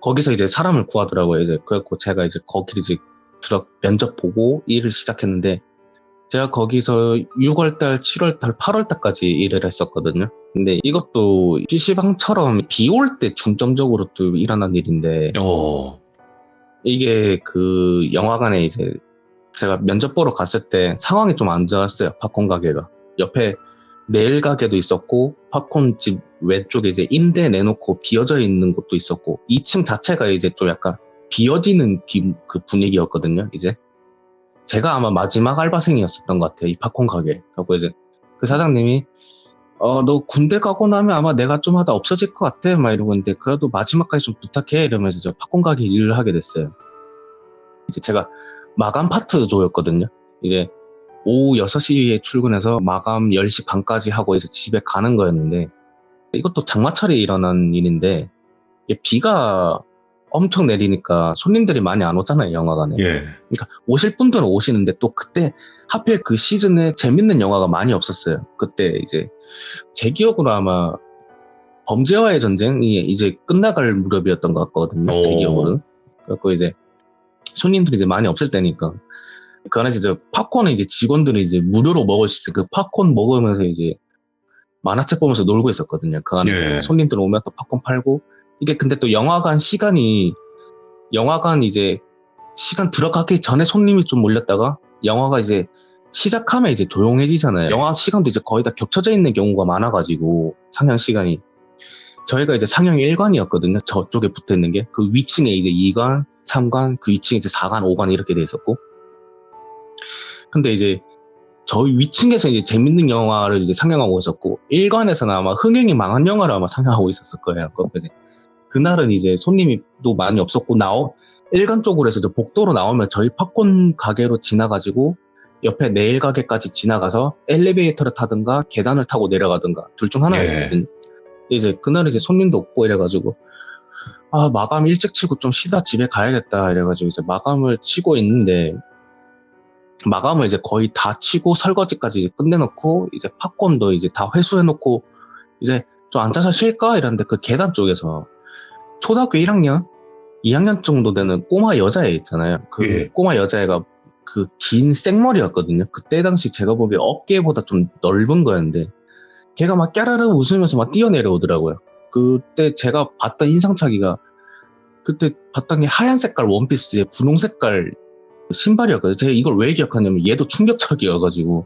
거기서 이제 사람을 구하더라고요. 이제 그래갖고 제가 이제 거기를 이제 면접 보고 일을 시작했는데 제가 거기서 6월달, 7월달, 8월달까지 일을 했었거든요. 근데 이것도 PC방처럼 비 올 때 중점적으로 또 일어난 일인데 이게 그 영화관에 이제 제가 면접 보러 갔을 때 상황이 좀 안 좋았어요. 팝콘 가게가. 옆에 네일 가게도 있었고 팝콘집 왼쪽에 이제 임대 내놓고 비어져 있는 곳도 있었고 2층 자체가 이제 좀 약간 비어지는 그 분위기였거든요. 이제 제가 아마 마지막 알바생이었었던 것 같아요. 이 팝콘 가게. 그리고 이제 그 사장님이 너 군대 가고 나면 아마 내가 좀 하다 없어질 것 같아. 막 이러고 있는데 그래도 마지막까지 좀 부탁해. 이러면서 저 팝콘 가게 일을 하게 됐어요. 이제 제가 마감 파트 조였거든요. 이제 오후 6시에 출근해서 마감 10시 반까지 하고 이제 집에 가는 거였는데 이것도 장마철에 일어난 일인데 이게 비가 엄청 내리니까 손님들이 많이 안 오잖아요, 영화관에. 예. 그러니까 오실 분들은 오시는데 또 그때 하필 그 시즌에 재밌는 영화가 많이 없었어요. 그때 이제 제 기억으로 아마 범죄와의 전쟁이 이제 끝나갈 무렵이었던 것 같거든요. 제 기억으로는. 그래서 이제 손님들이 이제 많이 없을 때니까 그 안에서 이제 팝콘을 이제 직원들이 이제 무료로 먹을 수 있어요. 그 팝콘 먹으면서 이제 만화책 보면서 놀고 있었거든요. 그 안에서 예. 손님들 오면 또 팝콘 팔고 이게 근데 또 영화관 이제 시간 들어가기 전에 손님이 좀 몰렸다가 영화가 이제 시작하면 이제 조용해지잖아요. 영화 시간도 이제 거의 다 겹쳐져 있는 경우가 많아가지고 상영 시간이 저희가 이제 상영이 1관이었거든요. 저쪽에 붙어 있는 게 그 위층에 이제 2관, 3관, 그 위층에 이제 4관, 5관 이렇게 돼 있었고 근데 이제 저희 위층에서 이제 재밌는 영화를 이제 상영하고 있었고, 일관에서는 아마 흥행이 망한 영화를 아마 상영하고 있었을 거예요. 그날은 이제 손님이 또 많이 없었고, 일간 쪽으로 해서 이제 복도로 나오면 저희 팝콘 가게로 지나가지고, 옆에 네일 가게까지 지나가서 엘리베이터를 타든가 계단을 타고 내려가든가 둘 중 하나였거든요. 이제 그날 이제 손님도 없고 이래가지고 마감 일찍 치고 좀 쉬다 집에 가야겠다 이래가지고 이제 마감을 치고 있는데 마감을 이제 거의 다 치고 설거지까지 이제 끝내놓고 이제 팝콘도 이제 다 회수해놓고 이제 좀 앉아서 쉴까 이랬는데 그 계단 쪽에서 초등학교 1학년, 2학년 정도 되는 꼬마 여자애 있잖아요. 그 꼬마 여자애가 그 긴 생머리였거든요. 그때 당시 제가 보기에 어깨보다 좀 넓은 거였는데 걔가 막 깨라르 웃으면서 막 뛰어내려오더라고요. 그때 제가 봤던 인상착의가 그때 봤던 게 하얀 색깔 원피스에 분홍 색깔 신발이었거든요. 제가 이걸 왜 기억하냐면 얘도 충격적이어가지고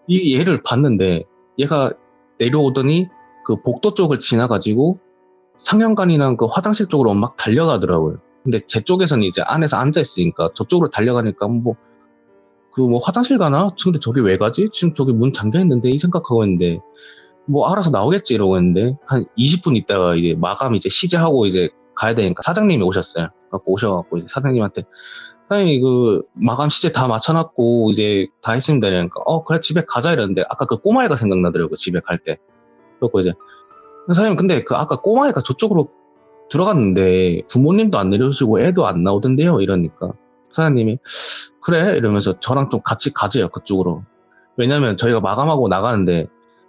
이 얘를 봤는데 얘가 내려오더니 그 복도 쪽을 지나가지고 상영관이나 그 화장실 쪽으로 막 달려가더라고요. 근데 제 쪽에서는 이제 안에서 앉아있으니까 저쪽으로 달려가니까 화장실 가나? 근데 저기 왜 가지? 지금 저기 문 잠겨있는데 이 생각하고 있는데 알아서 나오겠지 이러고 있는데 한 20분 있다가 이제 마감 이제 시제하고 이제 가야 되니까 사장님이 오셨어요. 오셔갖고 이제 사장님한테 사장님 그 마감 시제 다 맞춰놨고 이제 다 했습니다 이러니까 그래 집에 가자 이랬는데 아까 그 꼬마애가 생각나더라고요. 집에 갈 때. 그래서 이제 사장님 근데 그 아까 꼬마애가 저쪽으로 들어갔는데 부모님도 안 내려오시고 애도 안 나오던데요 이러니까 사장님이 그래 이러면서 저랑 좀 같이 가재요 그쪽으로. 왜냐면 저희가 마감하고 나가는데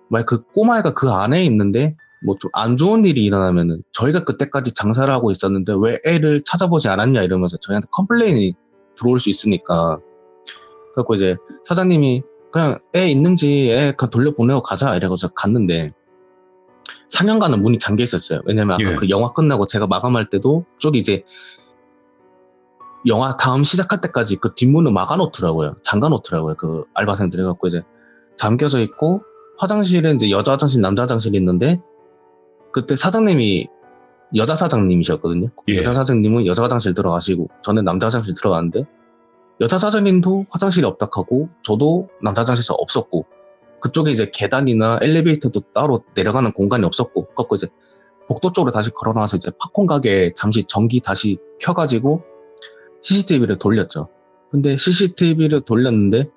만약 그 꼬마애가 그 안에 있는데 좀 안 좋은 일이 일어나면은 저희가 그때까지 장사를 하고 있었는데 왜 애를 찾아보지 않았냐 이러면서 저희한테 컴플레인이 들어올 수 있으니까. 그래갖고 이제 사장님이 그냥 애 있는지 애 그냥 돌려보내고 가자 이래가지고 갔는데 상영관은 문이 잠겨 있었어요. 왜냐면 아까 그 영화 끝나고 제가 마감할 때도 저기 이제 영화 다음 시작할 때까지 그 뒷문을 막아놓더라고요. 잠가놓더라고요. 그 알바생들이. 해갖고 이제 잠겨져 있고 화장실에 이제 여자 화장실, 남자 화장실이 있는데 그때 사장님이 여자 사장님이셨거든요. 여자 사장님은 여자 화장실 들어가시고 저는 남자 화장실 들어갔는데 여자 사장님도 화장실이 없다 하고 저도 남자 화장실에서 없었고 그쪽에 이제 계단이나 엘리베이터도 따로 내려가는 공간이 없었고 그래서 이제 복도 쪽으로 다시 걸어나와서 이제 팝콘 가게에 잠시 전기 다시 켜가지고 CCTV를 돌렸죠. 근데 CCTV를 돌렸는데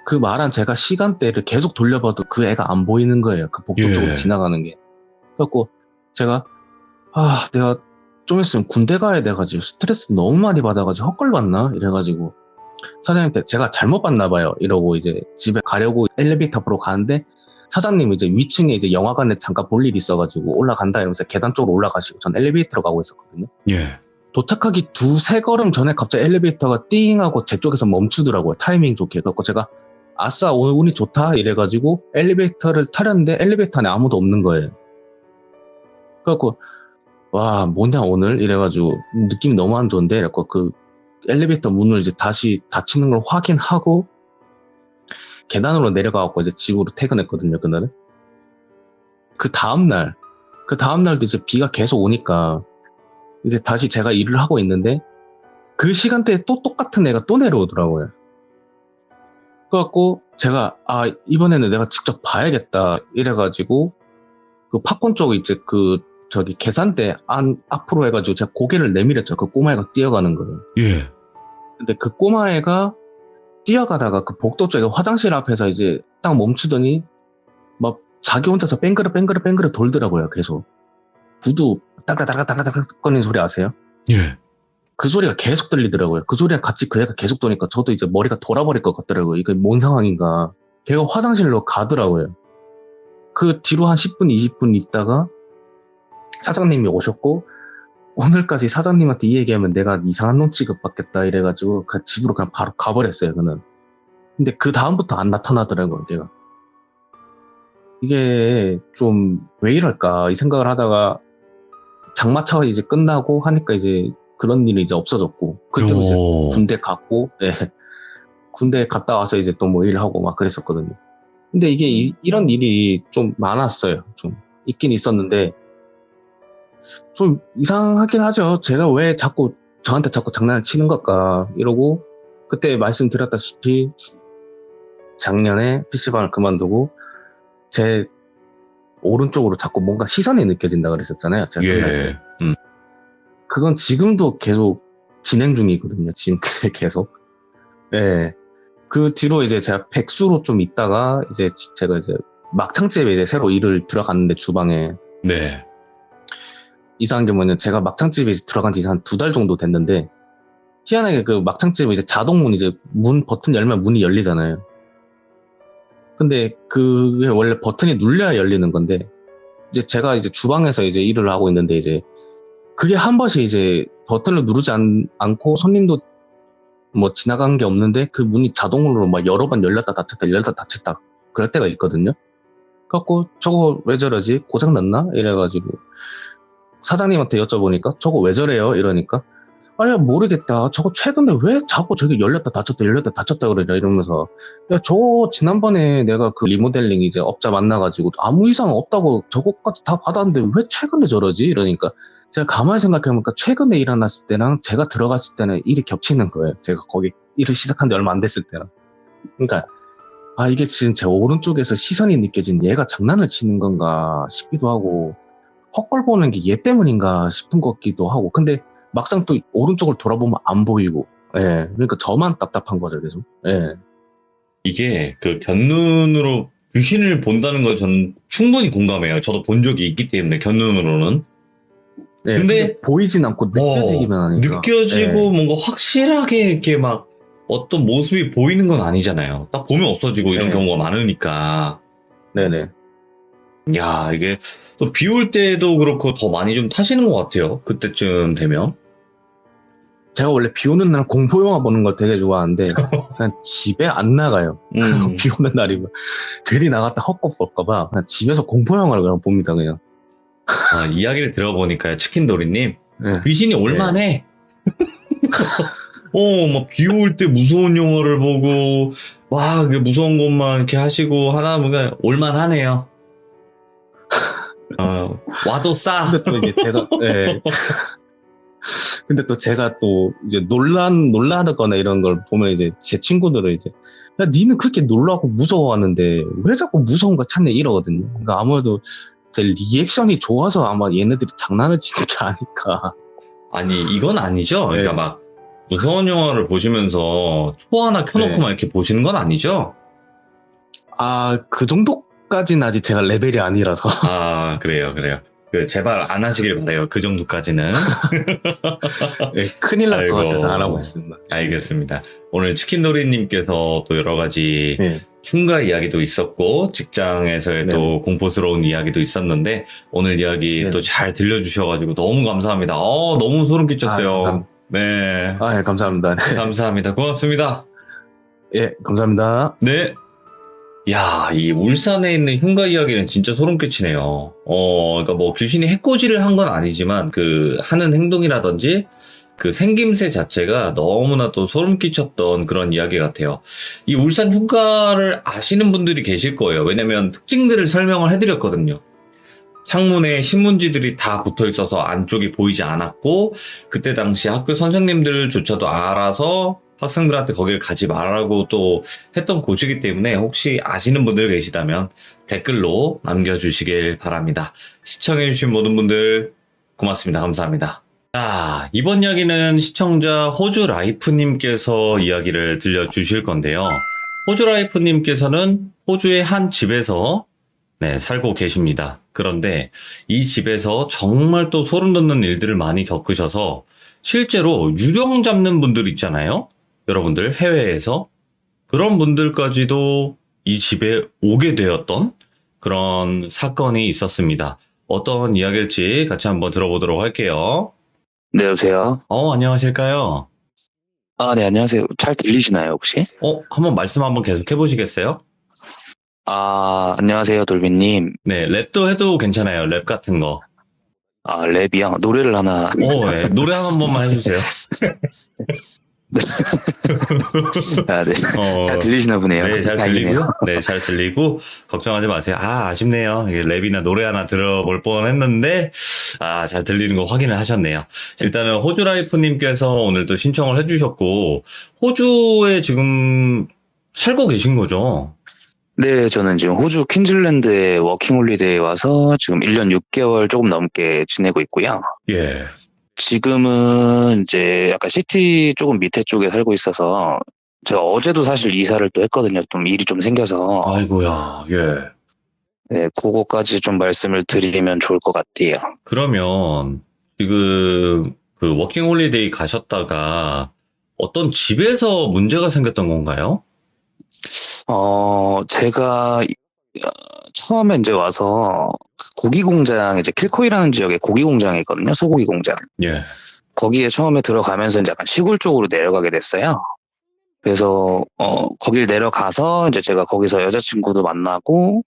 그 말한 제가 시간대를 계속 돌려봐도 그 애가 안 보이는 거예요. 그 복도 쪽으로 지나가는 게. 그래갖고 제가 내가 좀 있으면 군대 가야 돼가지고 스트레스 너무 많이 받아가지고 헛걸 봤나? 이래가지고 사장님한테 제가 잘못 봤나 봐요. 이러고 이제 집에 가려고 엘리베이터 앞으로 가는데 사장님이 이제 위층에 이제 영화관에 잠깐 볼 일이 있어가지고 올라간다 이러면서 계단 쪽으로 올라가시고 전 엘리베이터로 가고 있었거든요. 도착하기 2-3걸음 전에 갑자기 엘리베이터가 띵 하고 제 쪽에서 멈추더라고요. 타이밍 좋게. 그래서 제가 아싸 오늘 운이 좋다 이래가지고 엘리베이터를 타려는데 엘리베이터 안에 아무도 없는 거예요. 그래갖고 와 뭐냐 오늘 이래가지고 느낌이 너무 안 좋은데 이래갖고 그 엘리베이터 문을 이제 다시 닫히는 걸 확인하고 계단으로 내려가갖고 이제 집으로 퇴근했거든요. 그날은. 그 다음날도 이제 비가 계속 오니까 이제 다시 제가 일을 하고 있는데 그 시간대에 또 똑같은 애가 또 내려오더라고요. 그래갖고 제가 이번에는 내가 직접 봐야겠다 이래가지고 그 팝콘 쪽 이제 그 저기 계산대 앞으로 해가지고 제가 고개를 내밀었죠. 그 꼬마애가 뛰어가는 거를. 근데 그 꼬마애가 뛰어가다가 그 복도 쪽에 화장실 앞에서 이제 딱 멈추더니 막 자기 혼자서 뺑그르 돌더라고요. 계속. 구두 따가따가따가따가 꺼내는 소리 아세요? 그 소리가 계속 들리더라고요. 그 소리랑 같이 그 애가 계속 도니까 저도 이제 머리가 돌아버릴 것 같더라고요. 이게 뭔 상황인가. 걔가 화장실로 가더라고요. 그 뒤로 한 10분, 20분 있다가 사장님이 오셨고 오늘까지 사장님한테 이 얘기하면 내가 이상한 놈 취급받겠다 이래가지고 그 집으로 그냥 바로 가버렸어요. 그는. 근데 그 다음부터 안 나타나더라고요. 걔가. 이게 좀 왜 이럴까 이 생각을 하다가 장마차가 이제 끝나고 하니까 이제 그런 일이 이제 없어졌고 그때도 이제 군대 갔고 군대 갔다 와서 이제 또 뭐 일하고 막 그랬었거든요. 근데 이게 이런 일이 좀 많았어요. 좀 있긴 있었는데 좀 이상하긴 하죠. 제가 왜 저한테 자꾸 장난을 치는 걸까 이러고 그때 말씀드렸다시피 작년에 PC방을 그만두고 제 오른쪽으로 자꾸 뭔가 시선이 느껴진다 그랬었잖아요. 제가 끝날 때. 예. 그건 지금도 계속 진행 중이거든요. 지금 계속. 예. 그 뒤로 이제 제가 백수로 좀 있다가 이제 제가 이제 막창집에 이제 새로 일을 들어갔는데 주방에 네. 이상한 게 뭐냐면 제가 막창집에 이제 들어간 지 한 2달 정도 됐는데 희한하게 그 막창집은 이제 자동문 이제 문 버튼 열면 문이 열리잖아요. 근데 그게 원래 버튼이 눌려야 열리는 건데 이제 제가 이제 주방에서 이제 일을 하고 있는데 이제 그게 한 번씩 이제 버튼을 누르지 않고 손님도 뭐 지나간 게 없는데 그 문이 자동으로 막 여러 번 열렸다 닫혔다 열렸다 닫혔다 그럴 때가 있거든요. 그래갖고 저거 왜 저러지? 고장 났나? 이래가지고 사장님한테 여쭤보니까 저거 왜 저래요? 이러니까 아야 모르겠다. 저거 최근에 왜 자꾸 저기 열렸다 닫혔다 그러냐 이러면서 야 저거 지난번에 내가 그 리모델링 이제 업자 만나가지고 아무 이상 없다고 저거까지 다 받았는데 왜 최근에 저러지? 이러니까 제가 가만히 생각해보니까 최근에 일어났을 때랑 제가 들어갔을 때는 일이 겹치는 거예요. 제가 거기 일을 시작한 지 얼마 안 됐을 때랑. 그러니까 아 이게 지금 제 오른쪽에서 시선이 느껴진 얘가 장난을 치는 건가 싶기도 하고 헛걸 보는 게 얘 때문인가 싶은 것 같기도 하고 근데 막상 또 오른쪽을 돌아보면 안 보이고 예 그러니까 저만 답답한 거죠 계속 예 이게 그 견눈으로 귀신을 본다는 건 저는 충분히 공감해요. 저도 본 적이 있기 때문에 견눈으로는. 예, 근데 보이진 않고 느껴지기만 하니까 느껴지고 예. 뭔가 확실하게 이렇게 막 어떤 모습이 보이는 건 아니잖아요. 딱 보면 없어지고 이런 네. 경우가 많으니까. 네네 야, 이게 또 비 올 때도 그렇고 더 많이 좀 타시는 것 같아요. 그때쯤 되면. 제가 원래 비 오는 날 공포 영화 보는 걸 되게 좋아하는데 그냥 집에 안 나가요. 비 오는 날이면 괜히 나갔다 헛것 볼까봐 그냥 집에서 공포 영화를 그냥 봅니다 그냥. 아, 이야기를 들어보니까요, 치킨도리님. 예. 귀신이 올만해. 막 비 올 때 무서운 영화를 보고, 막 무서운 것만 이렇게 하시고 하다 보니까 올만하네요. 와도 싸. 근데 또 이제 제가 예. 근데 또 제가 또 이제 놀라거나 이런 걸 보면 이제 제 친구들은 이제 야 니는 그렇게 놀라고 무서워하는데 왜 자꾸 무서운 거 찾냐 이러거든요. 그러니까 아무래도 제 리액션이 좋아서 아마 얘네들이 장난을 치는 게 아닐까. 아니, 이건 아니죠? 그러니까 네. 막, 무서운 영화를 보시면서 초 하나 켜놓고만 네. 이렇게 보시는 건 아니죠? 아, 그 정도까지는 아직 제가 레벨이 아니라서. 아, 그래요. 제발 안 하시길 바래요. 그 정도까지는. 예, 큰일 날 것 아이고. 같아서 안 하고 있습니다. 알겠습니다. 오늘 치킨도리님께서 또 여러 가지 네. 흉가 이야기도 있었고, 직장에서의 네. 또 공포스러운 이야기도 있었는데, 오늘 이야기 네. 또 잘 들려주셔가지고 너무 감사합니다. 너무 소름 끼쳤어요. 감사합니다. 네. 예, 감사합니다. 감사합니다. 고맙습니다. 예, 감사합니다. 네. 야, 이 울산에 있는 흉가 이야기는 진짜 소름 끼치네요. 그러니까 뭐 귀신이 해코지를 한 건 아니지만 그 하는 행동이라든지 그 생김새 자체가 너무나 또 소름 끼쳤던 그런 이야기 같아요. 이 울산 흉가를 아시는 분들이 계실 거예요. 왜냐면 특징들을 설명을 해드렸거든요. 창문에 신문지들이 다 붙어 있어서 안쪽이 보이지 않았고, 그때 당시 학교 선생님들조차도 알아서 학생들한테 거기를 가지 말라고 또 했던 곳이기 때문에 혹시 아시는 분들 계시다면 댓글로 남겨주시길 바랍니다. 시청해주신 모든 분들 고맙습니다. 감사합니다. 자, 이번 이야기는 시청자 호주라이프님께서 이야기를 들려주실 건데요. 호주라이프님께서는 호주의 한 집에서 살고 계십니다. 그런데 이 집에서 정말 또 소름 돋는 일들을 많이 겪으셔서 실제로 유령 잡는 분들 있잖아요. 여러분들 해외에서 그런 분들까지도 이 집에 오게 되었던 그런 사건이 있었습니다. 어떤 이야기일지 같이 한번 들어보도록 할게요. 네, 여보세요? 안녕하실까요? 아, 네, 안녕하세요. 잘 들리시나요, 혹시? 한번 말씀 한번 계속 해보시겠어요? 아, 안녕하세요, 돌비님. 네, 랩도 해도 괜찮아요. 랩 같은 거. 아, 랩이요? 노래를 하나. 네. 노래 한 번만 해주세요. 아, 네. 잘 들리시나 보네요. 네, 잘 다행이네요. 들리고요. 네, 잘 들리고, 걱정하지 마세요. 아쉽네요. 이게 랩이나 노래 하나 들어볼 뻔 했는데, 잘 들리는 거 확인을 하셨네요. 일단은 호주라이프님께서 오늘 또 신청을 해주셨고, 호주에 지금 살고 계신 거죠? 네, 저는 지금 호주 퀸즐랜드에 워킹홀리데이에 와서 지금 1년 6개월 조금 넘게 지내고 있고요. 예. 지금은 이제 약간 시티 조금 밑에 쪽에 살고 있어서 제가 어제도 사실 이사를 또 했거든요. 좀 일이 좀 생겨서. 아이고야, 예. 네, 그거까지 좀 말씀을 드리면 좋을 것 같아요. 그러면 지금 그 워킹 홀리데이 가셨다가 어떤 집에서 문제가 생겼던 건가요? 제가 처음에 이제 와서 고기 공장, 이제 킬코이라는 지역에 고기 공장이 있거든요. 소고기 공장. 예. 거기에 처음에 들어가면서 이제 약간 시골 쪽으로 내려가게 됐어요. 그래서 거길 내려가서 이제 제가 거기서 여자친구도 만나고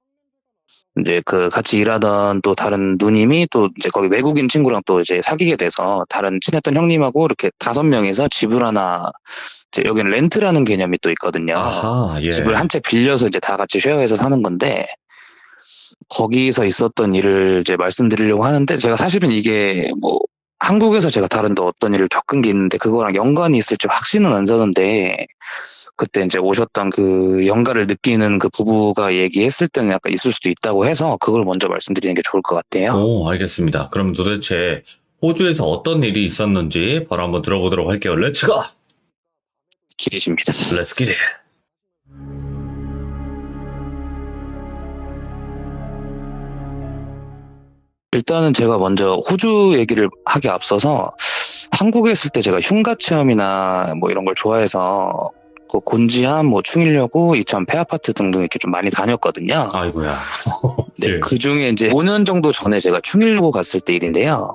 이제 그 같이 일하던 또 다른 누님이 또 이제 거기 외국인 친구랑 또 이제 사귀게 돼서 다른 친했던 형님하고 이렇게 5명이서 집을 하나, 이제 여기는 렌트라는 개념이 또 있거든요. 아하, 예. 집을 한 채 빌려서 이제 다 같이 쉐어해서 사는 건데, 거기서 있었던 일을 이제 말씀드리려고 하는데, 제가 사실은 이게 뭐 한국에서 제가 다른 데 어떤 일을 겪은 게 있는데 그거랑 연관이 있을지 확신은 안 서는데, 그때 이제 오셨던 그 연가를 느끼는 그 부부가 얘기했을 때는 약간 있을 수도 있다고 해서 그걸 먼저 말씀드리는 게 좋을 것 같아요. 오, 알겠습니다. 그럼 도대체 호주에서 어떤 일이 있었는지 바로 한번 들어보도록 할게요. 렛츠 고! 길이십니다. 렛츠 기릿! 일단은 제가 먼저 호주 얘기를 하기 앞서서 한국에 있을 때 제가 흉가 체험이나 뭐 이런 걸 좋아해서 그 곤지암, 뭐 충일여고, 이천 폐아파트 등등 이렇게 좀 많이 다녔거든요. 아이고야. 네, 예. 그 중에 이제 5년 정도 전에 제가 충일여고 갔을 때 일인데요.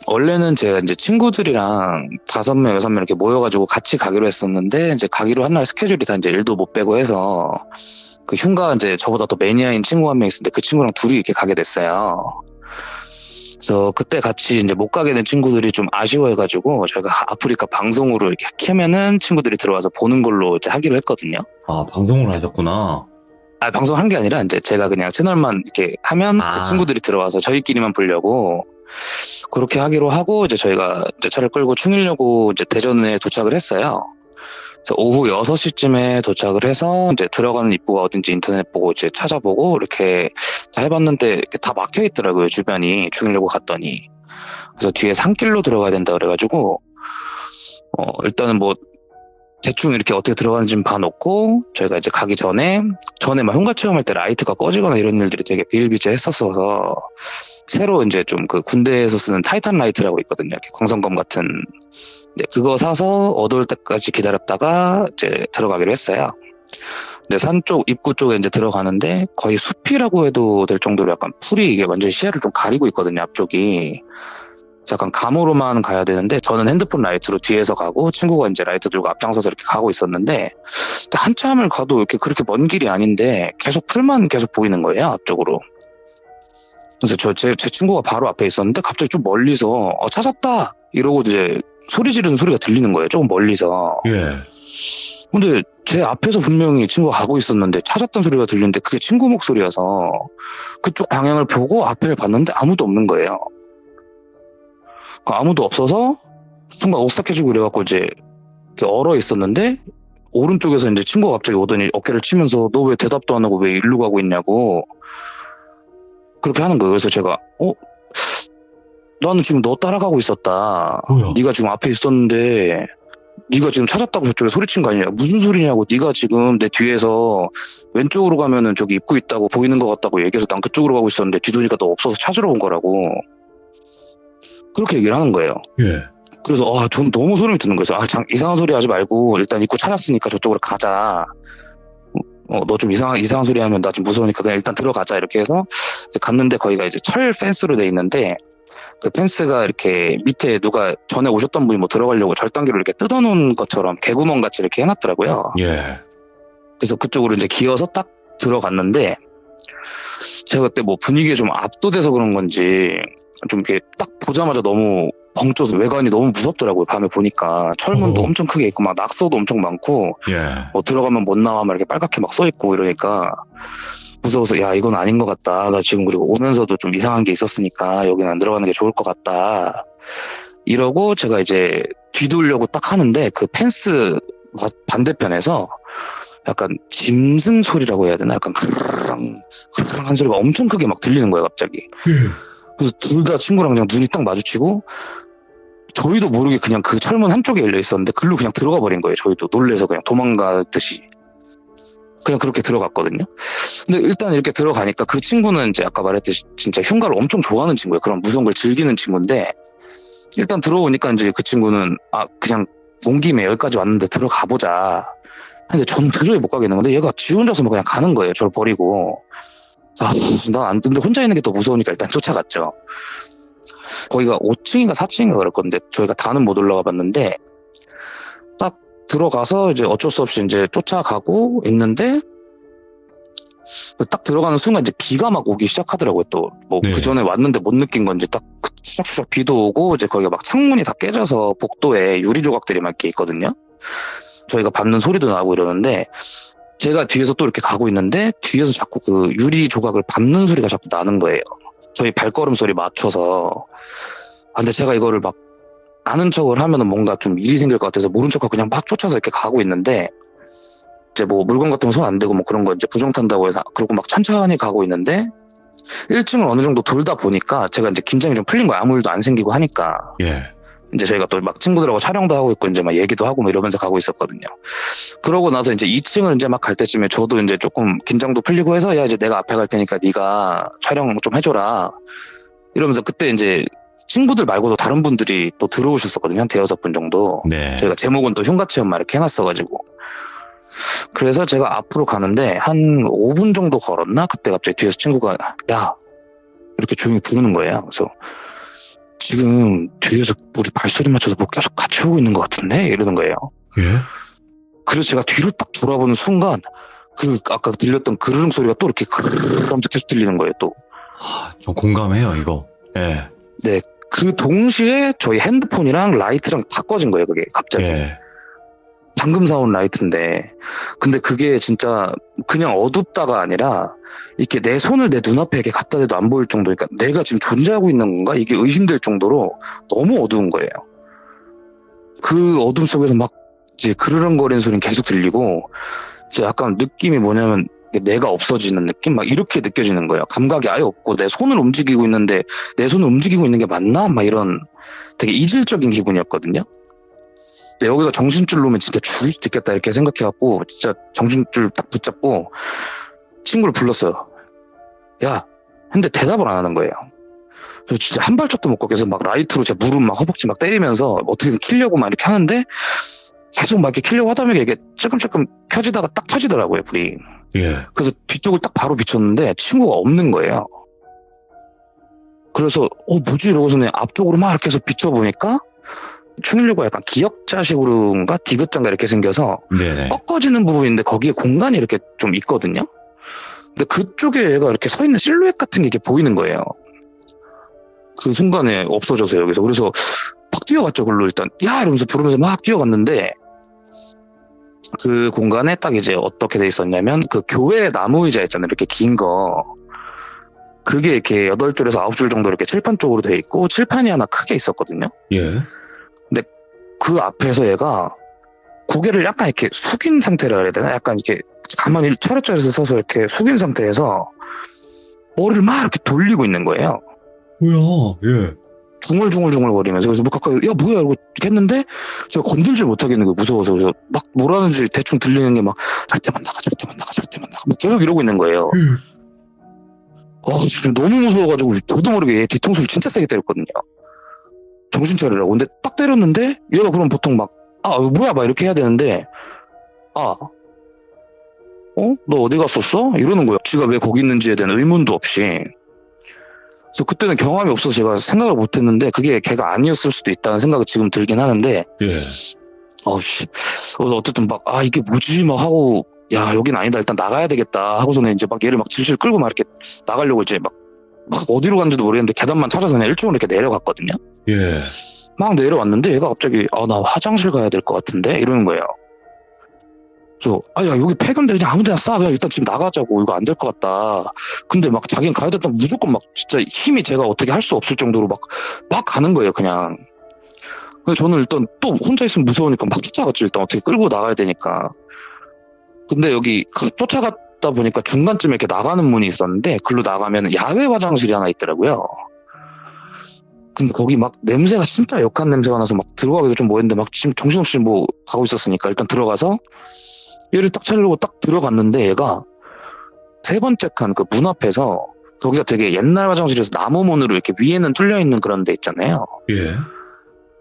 원래는 제가 이제 친구들이랑 5명, 6명 이렇게 모여가지고 같이 가기로 했었는데, 이제 가기로 한 날 스케줄이 다 이제 일도 못 빼고 해서, 그 흉가 이제 저보다 더 매니아인 친구 한 명 있었는데 그 친구랑 둘이 이렇게 가게 됐어요. 그래서 그때 같이 이제 못 가게 된 친구들이 좀 아쉬워해가지고 저희가 아프리카 방송으로 이렇게 켜면은 친구들이 들어와서 보는 걸로 이제 하기로 했거든요. 아, 방송을 하셨구나. 아, 방송한 게 아니라 이제 제가 그냥 채널만 이렇게 하면 그 친구들이 들어와서 저희끼리만 보려고 그렇게 하기로 하고, 이제 저희가 이제 차를 끌고 충일여고 이제 대전에 도착을 했어요. 그래서 오후 6시쯤에 도착을 해서 이제 들어가는 입구가 어딘지 인터넷 보고 이제 찾아보고 이렇게 다 해봤는데 이렇게 다 막혀 있더라고요, 주변이. 충일여고 갔더니. 그래서 뒤에 산길로 들어가야 된다 그래가지고 일단은 뭐 대충 이렇게 어떻게 들어가는지 봐놓고, 저희가 이제 가기 전에 막 흉가 체험할 때 라이트가 꺼지거나 이런 일들이 되게 비일비재했었어서 새로 이제 좀 그 군대에서 쓰는 타이탄 라이트라고 있거든요. 이렇게 광선검 같은. 네, 그거 사서 어두울 때까지 기다렸다가 이제 들어가기로 했어요. 근데 산 쪽 입구 쪽에 이제 들어가는데 거의 숲이라고 해도 될 정도로 약간 풀이 이게 완전히 시야를 좀 가리고 있거든요, 앞쪽이. 약간 감으로만 가야 되는데 저는 핸드폰 라이트로 뒤에서 가고 친구가 이제 라이트 들고 앞장서서 이렇게 가고 있었는데, 한참을 가도 이렇게 그렇게 먼 길이 아닌데 계속 풀만 계속 보이는 거예요, 앞쪽으로. 그래서 제 친구가 바로 앞에 있었는데 갑자기 좀 멀리서 찾았다 이러고 이제 소리 지르는 소리가 들리는 거예요, 조금 멀리서. 예. 근데 제 앞에서 분명히 친구가 가고 있었는데 찾았다는 소리가 들리는데 그게 친구 목소리여서 그쪽 방향을 보고 앞을 봤는데 아무도 없는 거예요. 아무도 없어서 순간 오싹해지고 이래갖고 이제 이렇게 얼어 있었는데, 오른쪽에서 이제 친구가 갑자기 오더니 어깨를 치면서 너 왜 대답도 안 하고 왜 일로 가고 있냐고 그렇게 하는 거예요. 그래서 제가 나는 지금 너 따라가고 있었다. 뭐야? 네가 지금 앞에 있었는데 네가 지금 찾았다고 저쪽에 소리친 거 아니냐, 무슨 소리냐고. 네가 지금 내 뒤에서 왼쪽으로 가면은 저기 입구 있다고 보이는 것 같다고 얘기해서 난 그쪽으로 가고 있었는데 뒤도니까 너 없어서 찾으러 온 거라고 그렇게 얘기를 하는 거예요. 예. 그래서 전 너무 소름이 드는 거예요. 이상한 소리 하지 말고 일단 입구 찾았으니까 저쪽으로 가자. 너 좀 이상한 소리 하면 나 좀 무서우니까 그냥 일단 들어가자, 이렇게 해서 갔는데 거기가 이제 철 펜스로 돼 있는데, 그 펜스가 이렇게 밑에 누가 전에 오셨던 분이 뭐 들어가려고 절단기로 이렇게 뜯어놓은 것처럼 개구멍 같이 이렇게 해놨더라고요. 예. 그래서 그쪽으로 이제 기어서 딱 들어갔는데, 제가 그때 뭐 분위기에 좀 압도돼서 그런 건지 좀 이렇게 딱 보자마자 너무 벙쪄서 외관이 너무 무섭더라고요. 밤에 보니까 철문도 엄청 크게 있고 막 낙서도 엄청 많고, 예. 들어가면 못 나와 막 이렇게 빨갛게 막 써있고 이러니까 무서워서 야, 이건 아닌 것 같다. 나 지금 그리고 오면서도 좀 이상한 게 있었으니까 여기는 안 들어가는 게 좋을 것 같다. 이러고 제가 이제 뒤돌려고 딱 하는데 그 펜스 반대편에서 약간 짐승 소리라고 해야 되나? 약간 크르릉 크르릉 한 소리가 엄청 크게 막 들리는 거예요, 갑자기. 그래서 둘 다 친구랑 그냥 눈이 딱 마주치고 저희도 모르게 그냥 그 철문 한쪽에 열려 있었는데 글로 그냥 들어가 버린 거예요. 저희도 놀래서 그냥 도망가듯이 그냥 그렇게 들어갔거든요. 근데 일단 이렇게 들어가니까 그 친구는 이제 아까 말했듯이 진짜 흉가를 엄청 좋아하는 친구예요. 그런 무서운 걸 즐기는 친구인데 일단 들어오니까 이제 그 친구는 그냥 온 김에 여기까지 왔는데 들어가 보자. 근데 전 도저히 못 가겠는 건데 얘가 지 혼자서 뭐 그냥 가는 거예요. 저를 버리고. 난 안 근데 혼자 있는 게 더 무서우니까 일단 쫓아갔죠. 거기가 5층인가 4층인가 그랬거든요. 저희가 다는 못 올라가 봤는데 딱 들어가서 이제 어쩔 수 없이 이제 쫓아가고 있는데 딱 들어가는 순간 이제 비가 막 오기 시작하더라고요. 또 뭐 네. 그 전에 왔는데 못 느낀 건지 딱 추적추적 비도 오고 이제 거기가 막 창문이 다 깨져서 복도에 유리 조각들이 막 이렇게 있거든요. 저희가 밟는 소리도 나고 이러는데 제가 뒤에서 또 이렇게 가고 있는데 뒤에서 자꾸 그 유리 조각을 밟는 소리가 자꾸 나는 거예요. 저희 발걸음 소리 맞춰서. 근데 제가 이거를 막 아는 척을 하면은 뭔가 좀 일이 생길 것 같아서 모른 척하고 그냥 막 쫓아서 이렇게 가고 있는데 이제 뭐 물건 같은 거 손 안 대고 뭐 그런 거 이제 부정탄다고 해서 그러고 막 천천히 가고 있는데 1층을 어느 정도 돌다 보니까 제가 이제 긴장이 좀 풀린 거예요. 아무 일도 안 생기고 하니까. 예. 이제 저희가 또 막 친구들하고 촬영도 하고 있고 이제 막 얘기도 하고 뭐 이러면서 가고 있었거든요. 그러고 나서 이제 2층을 이제 막 갈 때쯤에 저도 이제 조금 긴장도 풀리고 해서 야 이제 내가 앞에 갈 테니까 네가 촬영 좀 해줘라 이러면서 그때 이제 친구들 말고도 다른 분들이 또 들어오셨었거든요. 한 5-6분 정도. 네. 저희가 제목은 또 흉가 체험 막 이렇게 해놨어가지고. 그래서 제가 앞으로 가는데 한 5분 정도 걸었나? 그때 갑자기 뒤에서 친구가 야 이렇게 조용히 부르는 거예요. 그래서 지금 뒤에서 우리 발소리 맞춰서 뭐 계속 같이 오고 있는 것 같은데? 이러는 거예요. 예. 그래서 제가 뒤를 딱 돌아보는 순간 그 아까 들렸던 그르릉 소리가 또 이렇게 그르릉 하면서 계속 들리는 거예요. 또. 저 공감해요, 이거. 예. 네. 그 동시에 저희 핸드폰이랑 라이트랑 다 꺼진 거예요. 그게 갑자기. 예. 방금 사온 라이트인데 근데 그게 진짜 그냥 어둡다가 아니라 이렇게 내 손을 내 눈앞에 이렇게 갖다 대도 안 보일 정도니까 내가 지금 존재하고 있는 건가? 이게 의심될 정도로 너무 어두운 거예요. 그 어둠 속에서 막 이제 그르렁거리는 소리는 계속 들리고 이제 약간 느낌이 뭐냐면 내가 없어지는 느낌? 막 이렇게 느껴지는 거예요. 감각이 아예 없고 내 손을 움직이고 있는데 내 손을 움직이고 있는 게 맞나? 막 이런 되게 이질적인 기분이었거든요. 근데 여기서 정신줄 놓으면 진짜 죽을 수도 있겠다 이렇게 생각해갖고 진짜 정신줄 딱 붙잡고 친구를 불렀어요. 야, 근데 대답을 안 하는 거예요. 저 진짜 한 발짝도 못 걷겠어. 막 라이트로 제 무릎 막 허벅지 막 때리면서 어떻게든 키려고 막 이렇게 하는데 계속 막 이렇게 키려고 하다 보니까 이게 조금 켜지다가 딱 터지더라고요, 불이. 예. 그래서 뒤쪽을 딱 바로 비췄는데 친구가 없는 거예요. 그래서 뭐지 이러고서 그냥 앞쪽으로 막 이렇게 해서 비춰보니까 충일류가 약간 기역자식으로인가 디귿자인가 이렇게 생겨서 네네. 꺾어지는 부분인데 거기에 공간이 이렇게 좀 있거든요. 근데 그쪽에 얘가 이렇게 서 있는 실루엣 같은 게 이렇게 보이는 거예요. 그 순간에 없어져서 여기서. 그래서 막 뛰어갔죠. 글로 일단 야 이러면서 부르면서 막 뛰어갔는데 그 공간에 딱 이제 어떻게 돼 있었냐면 그 교회 나무 의자 있잖아요. 이렇게 긴 거. 그게 이렇게 8줄에서 9줄 정도 이렇게 칠판 쪽으로 돼 있고 칠판이 하나 크게 있었거든요. 예. 그 앞에서 얘가 고개를 약간 이렇게 숙인 상태라 그래야 되나? 약간 이렇게 가만히 차렷자리에서 서서 이렇게 숙인 상태에서 머리를 막 이렇게 돌리고 있는 거예요. 뭐야, 예. 중얼중얼 거리면서. 그래서 뭐 가까이 야 뭐야 이러고 했는데 제가 건들질 못하겠는 거예요. 무서워서. 그래서 막 뭐라는지 대충 들리는 게 막 절대만 나가 절대만 나가 절대만 나가 막 계속 이러고 있는 거예요. 지금 너무 무서워가지고 저도 모르게 얘 뒤통수를 진짜 세게 때렸거든요. 정신 차리라고. 근데 딱 때렸는데 얘가 그럼 보통 막 뭐야 막 이렇게 해야 되는데 너 어디 갔었어? 이러는 거예요. 지가 왜 거기 있는지에 대한 의문도 없이. 그래서 그때는 경험이 없어서 제가 생각을 못했는데 그게 걔가 아니었을 수도 있다는 생각이 지금 들긴 하는데 예. 어쨌든 막 이게 뭐지 막 하고 야 여긴 아니다 일단 나가야 되겠다 하고서는 이제 막 얘를 막 질질 끌고 막 이렇게 나가려고 이제 막 어디로 갔는지도 모르겠는데 계단만 찾아서 그냥 1층으로 이렇게 내려갔거든요. 예. 막 내려왔는데 얘가 갑자기 나 화장실 가야 될 것 같은데 이러는 거예요. 그래서 야 여기 폐건데 그냥 아무 데나 싸 그냥 일단 지금 나가자고 이거 안 될 것 같다. 근데 막 자기는 가야 됐다 무조건 막 진짜 힘이 제가 어떻게 할 수 없을 정도로 막 가는 거예요 그냥. 근데 저는 일단 또 혼자 있으면 무서우니까 막 쫓아갔죠. 일단 어떻게 끌고 나가야 되니까. 근데 여기 쫓아갔다 보니까 중간쯤에 이렇게 나가는 문이 있었는데 글로 나가면 야외 화장실이 하나 있더라고요. 근데 거기 막 냄새가 진짜 역한 냄새가 나서 막 들어가기도 좀 뭐했는데 막 지금 정신없이 뭐 가고 있었으니까 일단 들어가서 얘를 딱 찾으려고 딱 들어갔는데 얘가 세 번째 칸 그 문 앞에서 거기가 되게 옛날 화장실에서 나무 문으로 이렇게 위에는 뚫려 있는 그런 데 있잖아요. 예.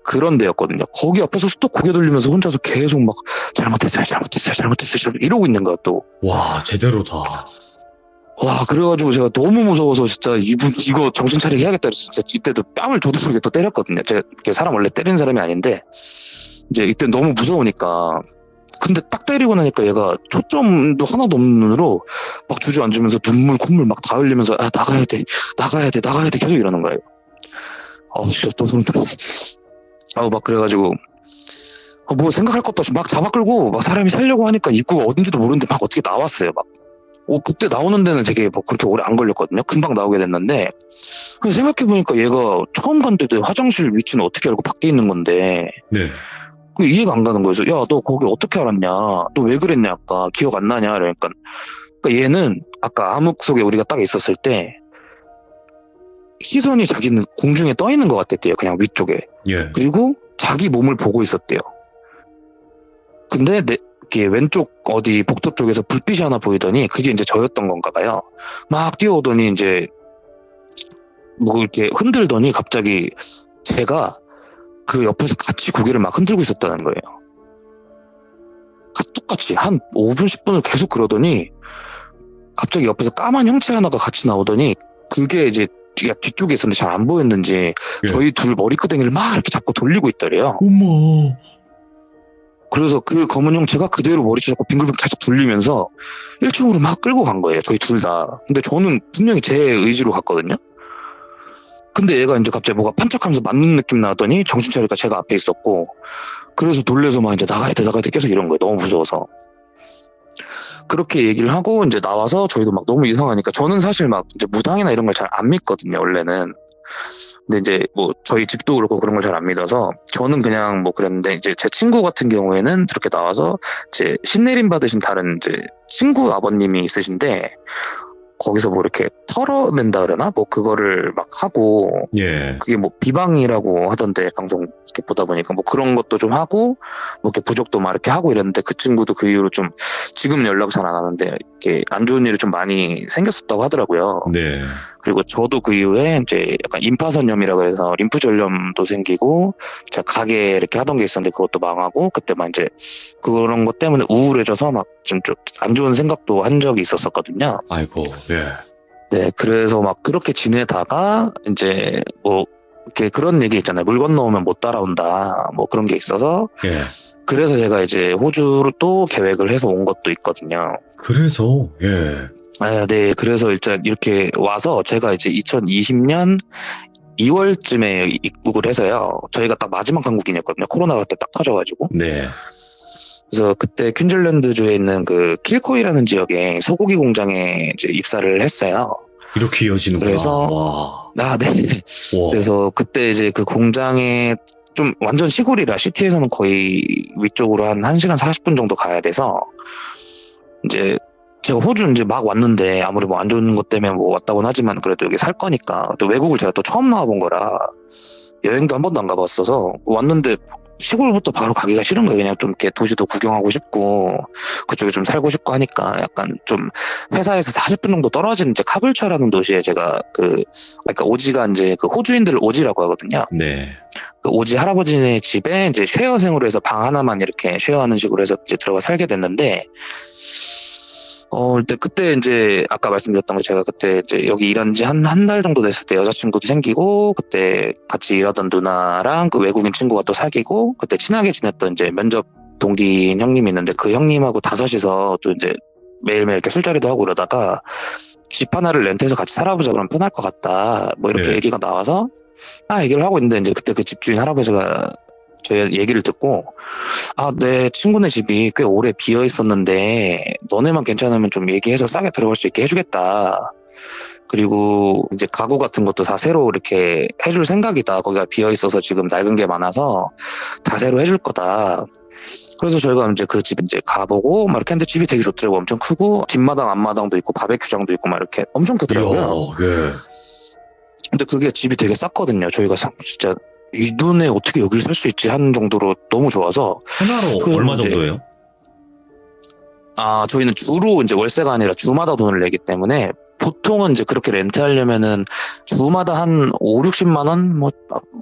그런 데였거든요. 거기 앞에서 또 고개 돌리면서 혼자서 계속 막 잘못했어요 이러고 있는 거야 또. 와, 제대로다. 와, 그래가지고 제가 너무 무서워서 진짜 이거 정신 차리게 해야겠다. 진짜 이때도 뺨을 조두르게 또 때렸거든요. 제가 이렇게 사람 원래 때리는 사람이 아닌데 이제 이때 너무 무서우니까. 근데 딱 때리고 나니까 얘가 초점도 하나도 없는 눈으로 막 주저앉으면서 눈물 콧물 막 다 흘리면서 나가야 돼 계속 이러는 거예요. 진짜 또 소름 돋네. 막 그래가지고 뭐 생각할 것도 없이 막 잡아 끌고 막 사람이 살려고 하니까 입구가 어딘지도 모르는데 막 어떻게 나왔어요. 막 그때 나오는 데는 되게 뭐 그렇게 오래 안 걸렸거든요. 금방 나오게 됐는데 생각해보니까 얘가 처음 간 데도 화장실 위치는 어떻게 알고 밖에 있는 건데 네. 이해가 안 가는 거예요. 야, 너 거기 어떻게 알았냐? 너 왜 그랬냐? 아까 기억 안 나냐? 그러니까 얘는 아까 암흑 속에 우리가 딱 있었을 때 시선이 자기는 공중에 떠 있는 것 같았대요. 그냥 위쪽에. 예. 그리고 자기 몸을 보고 있었대요. 근데 이렇게 왼쪽 어디 복도 쪽에서 불빛이 하나 보이더니 그게 이제 저였던 건가 봐요. 막 뛰어오더니 이제 뭐 이렇게 흔들더니 갑자기 제가 그 옆에서 같이 고개를 막 흔들고 있었다는 거예요. 똑같이 한 5분 10분을 계속 그러더니 갑자기 옆에서 까만 형체 하나가 같이 나오더니 그게 이제 뒤쪽에 있었는데 잘 안 보였는지 저희 둘 머리끄댕이를 막 이렇게 잡고 돌리고 있더래요. 어머. 그래서 그 검은 형체가 그대로 머리 잡고 빙글빙글 계속 돌리면서 1층으로 막 끌고 간 거예요. 저희 둘 다. 근데 저는 분명히 제 의지로 갔거든요. 근데 얘가 이제 갑자기 뭐가 반짝하면서 맞는 느낌 나더니 정신 차리니까 제가 앞에 있었고 그래서 놀래서 막 이제 나가야 돼 계속 이런 거예요. 너무 무서워서. 그렇게 얘기를 하고 이제 나와서 저희도 막 너무 이상하니까 저는 사실 막 이제 무당이나 이런 걸 잘 안 믿거든요. 원래는. 근데 이제 뭐 저희 집도 그렇고 그런 걸 잘 안 믿어서 저는 그냥 뭐 그랬는데 이제 제 친구 같은 경우에는 그렇게 나와서 제 신내림 받으신 다른 이제 친구 아버님이 있으신데 거기서 뭐 이렇게 털어낸다 그러나 뭐 그거를 막 하고 예. 그게 뭐 비방이라고 하던데 방송 이렇게 보다 보니까 뭐 그런 것도 좀 하고 뭐 이렇게 부적도 막 이렇게 하고 이랬는데 그 친구도 그 이후로 좀 지금 연락 잘 안 하는데 이렇게 안 좋은 일이 좀 많이 생겼었다고 하더라고요. 네. 그리고 저도 그 이후에 이제 약간 임파선염이라고 해서 림프절염도 생기고 제가 가게 이렇게 하던 게 있었는데 그것도 망하고 그때 막 이제 그런 것 때문에 우울해져서 막 좀 안 좋은 생각도 한 적이 있었었거든요. 아이고. 예. 네, 그래서 막 그렇게 지내다가 이제 뭐 이렇게 그런 얘기 있잖아요. 물 건너오면 못 따라온다. 뭐 그런 게 있어서 예. 그래서 제가 이제 호주로 또 계획을 해서 온 것도 있거든요. 그래서 예. 네, 그래서 일단 이렇게 와서 제가 이제 2020년 2월쯤에 입국을 해서요. 저희가 딱 마지막 한국인이었거든요. 코로나가 그때 딱 터져가지고. 네. 그래서 그때 퀸즐랜드주에 있는 그 킬코이라는 지역에 소고기 공장에 이제 입사를 했어요. 이렇게 이어지는구나. 그래서 와. 네. 와. 그래서 그때 이제 그 공장에 좀 완전 시골이라 시티에서는 거의 위쪽으로 한 1시간 40분 정도 가야 돼서 이제 제가 호주 이제 막 왔는데 아무리 뭐 안 좋은 것 때문에 뭐 왔다고는 하지만 그래도 여기 살 거니까 또 외국을 제가 또 처음 나와본 거라 여행도 한 번도 안 가봤어서 왔는데 시골부터 바로 가기가 싫은 거예요. 그냥 좀 이렇게 도시도 구경하고 싶고 그쪽에 좀 살고 싶고 하니까 약간 좀 회사에서 40분 정도 떨어진 이제 카불처라는 도시에 제가 그러니까 오지가 이제 그 호주인들을 오지라고 하거든요. 네. 그 오지 할아버지네 집에 이제 쉐어생으로 해서 방 하나만 이렇게 쉐어하는 식으로 해서 이제 들어가 살게 됐는데 그때 이제 아까 말씀드렸던 거 제가 그때 이제 여기 일한 지 한 달 정도 됐을 때 여자친구도 생기고 그때 같이 일하던 누나랑 그 외국인 친구가 또 사귀고 그때 친하게 지냈던 이제 면접 동기인 형님이 있는데 그 형님하고 다섯이서 또 이제 매일매일 이렇게 술자리도 하고 그러다가 집 하나를 렌트해서 같이 살아보자 그러면 편할 것 같다 뭐 이렇게 네. 얘기가 나와서 얘기를 하고 있는데 이제 그때 그 집주인 할아버지가 제 얘기를 듣고 내 친구네 집이 꽤 오래 비어 있었는데 너네만 괜찮으면 좀 얘기해서 싸게 들어갈 수 있게 해주겠다 그리고 이제 가구 같은 것도 다 새로 이렇게 해줄 생각이다. 거기가 비어 있어서 지금 낡은 게 많아서 다 새로 해줄 거다. 그래서 저희가 이제 그 집 이제 가보고 막 이렇게 했는데 집이 되게 좋더라고. 엄청 크고 뒷마당 앞마당도 있고 바베큐장도 있고 막 이렇게 엄청 크더라고요. 이야, 예. 근데 그게 집이 되게 쌌거든요. 저희가 진짜 이 돈에 어떻게 여기를 살 수 있지 하는 정도로 너무 좋아서. 하나로 그래서 얼마 이제 정도예요? 저희는 주로 이제 월세가 아니라 주마다 돈을 내기 때문에 보통은 이제 그렇게 렌트하려면은 주마다 한 5, 60만 원, 뭐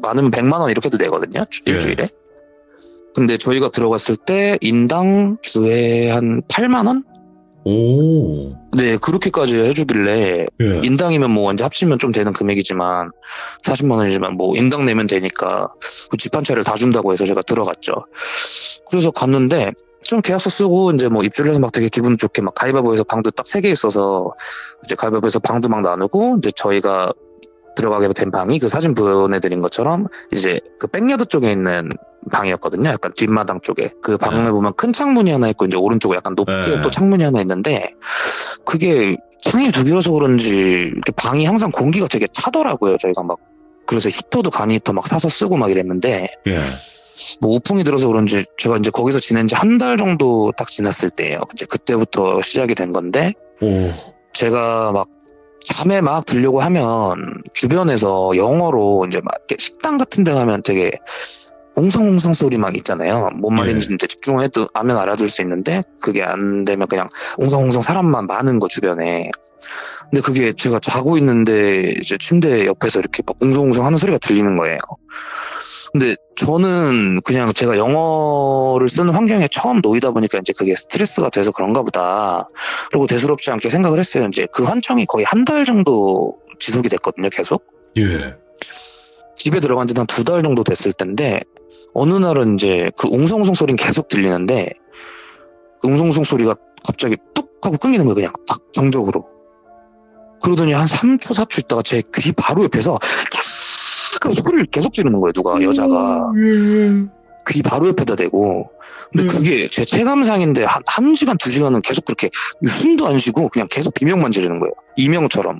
많으면 100만 원 이렇게도 내거든요. 일주일에. 근데 저희가 들어갔을 때 인당 주에 한 8만 원? 오. 네, 그렇게까지 해주길래 예. 인당이면 뭐 언제 합치면 좀 되는 금액이지만 40만 원이지만 뭐 인당 내면 되니까 그 집 한 채를 다 준다고 해서 제가 들어갔죠. 그래서 갔는데 좀 계약서 쓰고 이제 뭐 입주를 해서 막 되게 기분 좋게 막 가위바위보해서 방도 딱 3개 있어서 이제 가위바위보해서 방도 막 나누고 이제 저희가 들어가게 된 방이 그 사진 보내드린 것처럼 이제 그 백야드 쪽에 있는 방이었거든요. 약간 뒷마당 쪽에. 그 방을 보면 큰 창문이 하나 있고 이제 오른쪽에 약간 높게 또 창문이 하나 있는데 그게 창이 2개여서 그런지 이렇게 방이 항상 공기가 되게 차더라고요. 저희가 막 그래서 히터도 간이 히터 막 사서 쓰고 막 이랬는데 예. 뭐 오풍이 들어서 그런지 제가 이제 거기서 지낸 지 한 달 정도 딱 지났을 때예요. 이제 그때부터 시작이 된 건데 오. 제가 막 밤에 막 들려고 하면 주변에서 영어로 이제 막 이렇게 식당 같은 데 가면 되게 웅성웅성 소리 막 있잖아요. 뭔 말인지 이제 집중해도 하면 알아들 수 있는데 그게 안 되면 그냥 웅성웅성 사람만 많은 거 주변에. 근데 그게 제가 자고 있는데 이제 침대 옆에서 이렇게 막 웅성웅성 하는 소리가 들리는 거예요. 근데 저는 그냥 제가 영어를 쓰는 환경에 처음 놓이다 보니까 이제 그게 스트레스가 돼서 그런가 보다. 그리고 대수롭지 않게 생각을 했어요. 이제 그 환청이 거의 한 달 정도 지속이 됐거든요, 계속. 예. 집에 들어간 지는 한 2달 정도 됐을 텐데, 어느 날은 이제 그 웅성웅성 소리는 계속 들리는데, 그 웅성웅성 소리가 갑자기 뚝 하고 끊기는 거예요, 그냥 딱 정적으로. 그러더니 한 3초, 4초 있다가 제 귀 바로 옆에서 그 소리를 계속 지르는 거예요, 누가, 여자가. 귀 바로 옆에다 대고. 근데 그게 제 체감상인데 한 시간, 2시간은 계속 그렇게 숨도 안 쉬고 그냥 계속 비명만 지르는 거예요. 이명처럼.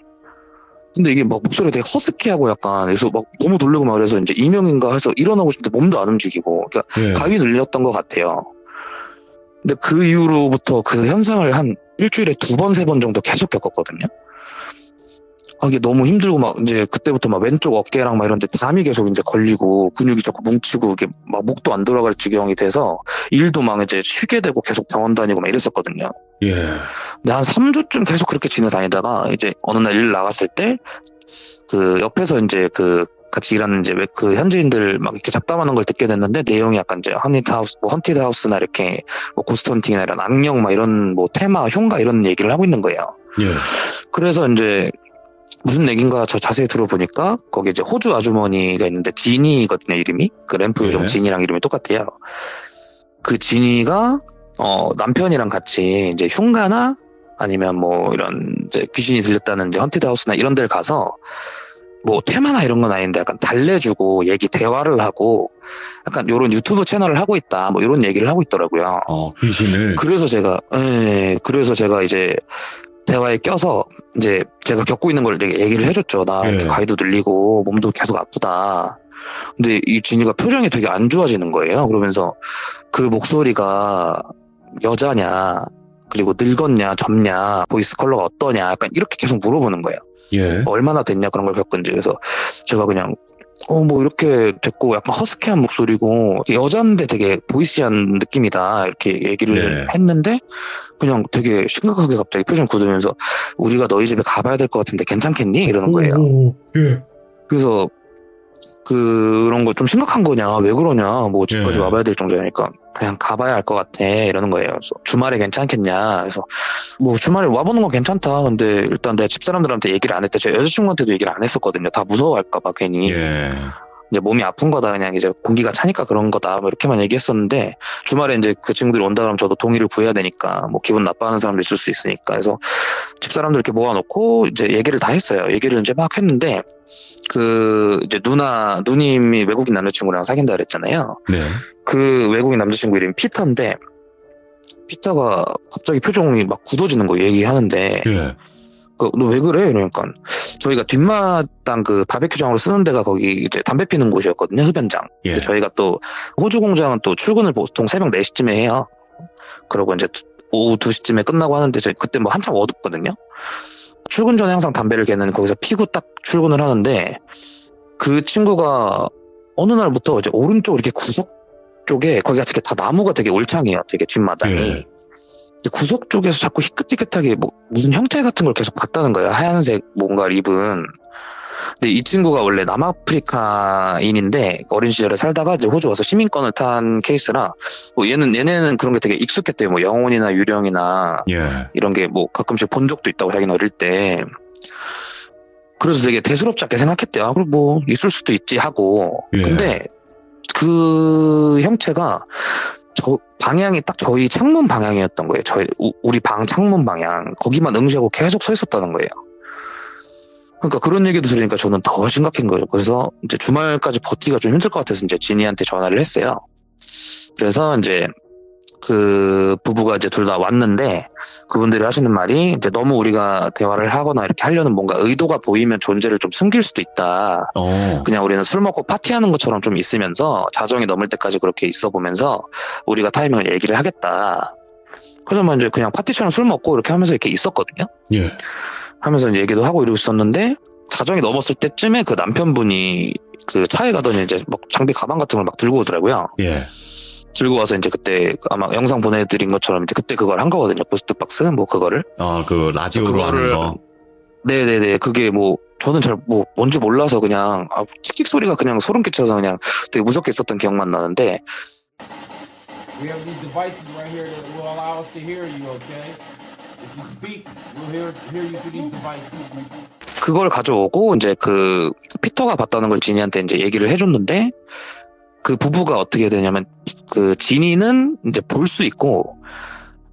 근데 이게 막 목소리가 되게 허스키하고 약간, 그래서 막 너무 놀래고 막 그래서 이제 이명인가 해서 일어나고 싶은데 몸도 안 움직이고. 그러니까 가위 눌렸던 것 같아요. 근데 그 이후로부터 그 현상을 한 일주일에 2번, 3번 정도 계속 겪었거든요. 이게 너무 힘들고 막 이제 그때부터 막 왼쪽 어깨랑 막 이런 데 담이 계속 이제 걸리고 근육이 자꾸 뭉치고 이게 막 목도 안 돌아갈 지경이 돼서 일도 막 이제 쉬게 되고 계속 병원 다니고 막 이랬었거든요. 예. 근데 한 3주쯤 계속 그렇게 지내다니다가 이제 어느 날 일 나갔을 때 그 옆에서 이제 그 같이 일하는 이제 그 현지인들 막 이렇게 잡담하는 걸 듣게 됐는데 내용이 약간 이제 헌티드 하우스나 이렇게 뭐 고스트 헌팅이나 이런 악령 막 이런 뭐 테마 흉가 이런 얘기를 하고 있는 거예요. 예. 그래서 이제 무슨 얘기인가 저 자세히 들어보니까 거기 이제 호주 아주머니가 있는데 지니거든요, 이름이. 그 램프 요정 지니랑 이름이 똑같아요. 그 지니가 남편이랑 같이 이제 흉가나 아니면 뭐 이런 이제 귀신이 들렸다는 이제 헌티드 하우스나 이런 데를 가서 뭐 테마나 이런 건 아닌데 약간 달래주고 대화를 하고 약간 요런 유튜브 채널을 하고 있다 뭐 이런 얘기를 하고 있더라고요. 귀신을. 그래서 제가 이제 대화에 껴서 이제 제가 겪고 있는 걸 되게 얘기를 해줬죠. 나 이렇게 가위도 늘리고 몸도 계속 아프다. 근데 이 진이가 표정이 되게 안 좋아지는 거예요. 그러면서 그 목소리가 여자냐, 그리고 늙었냐, 젊냐, 보이스 컬러가 어떠냐, 약간 이렇게 계속 물어보는 거예요. 예. 얼마나 됐냐 그런 걸 겪은지. 그래서 제가 그냥 뭐 이렇게 됐고 약간 허스키한 목소리고 여자인데 되게 보이시한 느낌이다 이렇게 얘기를 했는데 그냥 되게 심각하게 갑자기 표정 굳으면서 우리가 너희 집에 가봐야 될 것 같은데 괜찮겠니? 이러는 거예요. 예. 그래서 그런 거 좀 심각한 거냐, 왜 그러냐, 뭐 집까지 와봐야 될 정도니까 그냥 가봐야 할 것 같아 이러는 거예요. 그래서 주말에 괜찮겠냐. 그래서 뭐 주말에 와보는 건 괜찮다. 근데 일단 내 집사람들한테 얘기를 안 했대. 제 여자친구한테도 얘기를 안 했었거든요. 다 무서워할까봐 괜히. 이제 몸이 아픈 거다, 그냥 이제 공기가 차니까 그런 거다, 뭐 이렇게만 얘기했었는데 주말에 이제 그 친구들이 온다 그러면 저도 동의를 구해야 되니까 뭐 기분 나빠하는 사람도 있을 수 있으니까. 그래서 집사람들 이렇게 모아놓고 이제 얘기를 다 했어요. 얘기를 이제 막 했는데 그 이제 누님이 외국인 남자친구랑 사귄다 그랬잖아요. 네. 그 외국인 남자친구 이름이 피터인데 피터가 갑자기 표정이 막 굳어지는 거예요. 얘기하는데 너 왜 그래? 이러니까 저희가 뒷마당 그 바베큐장으로 쓰는 데가 거기 이제 담배 피는 곳이었거든요. 흡연장. 예. 근데 저희가 또 호주 공장은 또 출근을 보통 새벽 4시쯤에 해요. 그러고 이제 오후 2시쯤에 끝나고 하는데 저희 그때 뭐 한참 어둡거든요. 출근 전에 항상 담배를 걔는 거기서 피고 딱 출근을 하는데 그 친구가 어느 날부터 이제 오른쪽 이렇게 구석 쪽에 거기가 되게 다 나무가 되게 올창이에요. 되게 뒷마당이. 예. 근데 구석 쪽에서 자꾸 희끗희끗하게 뭐 무슨 형태 같은 걸 계속 봤다는 거예요. 하얀색 뭔가를 입은. 근데 이 친구가 원래 남아프리카인인데 어린 시절에 살다가 이제 호주 와서 시민권을 탄 케이스라 뭐 얘네는 그런 게 되게 익숙했대요. 뭐 영혼이나 유령이나 예. 이런 게 뭐 가끔씩 본 적도 있다고 자기는 어릴 때. 그래서 되게 대수롭지 않게 생각했대요. 아, 그럼 뭐 있을 수도 있지 하고. 예. 근데 그 형체가 저 방향이 딱 저희 창문 방향이었던 거예요. 우리 방 창문 방향 거기만 응시하고 계속 서 있었다는 거예요. 그러니까 그런 얘기도 들으니까 저는 더 심각한 거예요. 그래서 이제 주말까지 버티기가 좀 힘들 것 같아서 이제 지니한테 전화를 했어요. 그래서 이제 그 부부가 이제 둘 다 왔는데 그분들이 하시는 말이 이제 너무 우리가 대화를 하거나 이렇게 하려는 뭔가 의도가 보이면 존재를 좀 숨길 수도 있다. 그냥 우리는 술 먹고 파티하는 것처럼 좀 있으면서 자정이 넘을 때까지 그렇게 있어 보면서 우리가 타이밍을 얘기를 하겠다. 그래서 뭐 이제 그냥 파티처럼 술 먹고 이렇게 하면서 이렇게 있었거든요. 예. 하면서 이제 얘기도 하고 이러고 있었는데 자정이 넘었을 때쯤에 그 남편분이 그 차에 가더니 이제 막 장비 가방 같은 걸 막 들고 오더라고요. 예. 들고 와서 이제 그때 아마 영상 보내드린 것처럼 이제 그때 그걸 한 거거든요. 고스트박스 뭐 그거를. 그 라디오로 하는 거. 네네네. 그게 뭐 저는 잘 뭐 뭔지 몰라서 그냥 칙칙 소리가 그냥 소름 끼쳐서 그냥 되게 무섭게 있었던 기억만 나는데. We have these devices right here that will allow us to hear you, okay? If you speak, we'll hear you through these devices. 그걸 가져오고 이제 그 피터가 봤다는 걸 지니한테 이제 얘기를 해줬는데 그 부부가 어떻게 되냐면 그 지니는 이제 볼 수 있고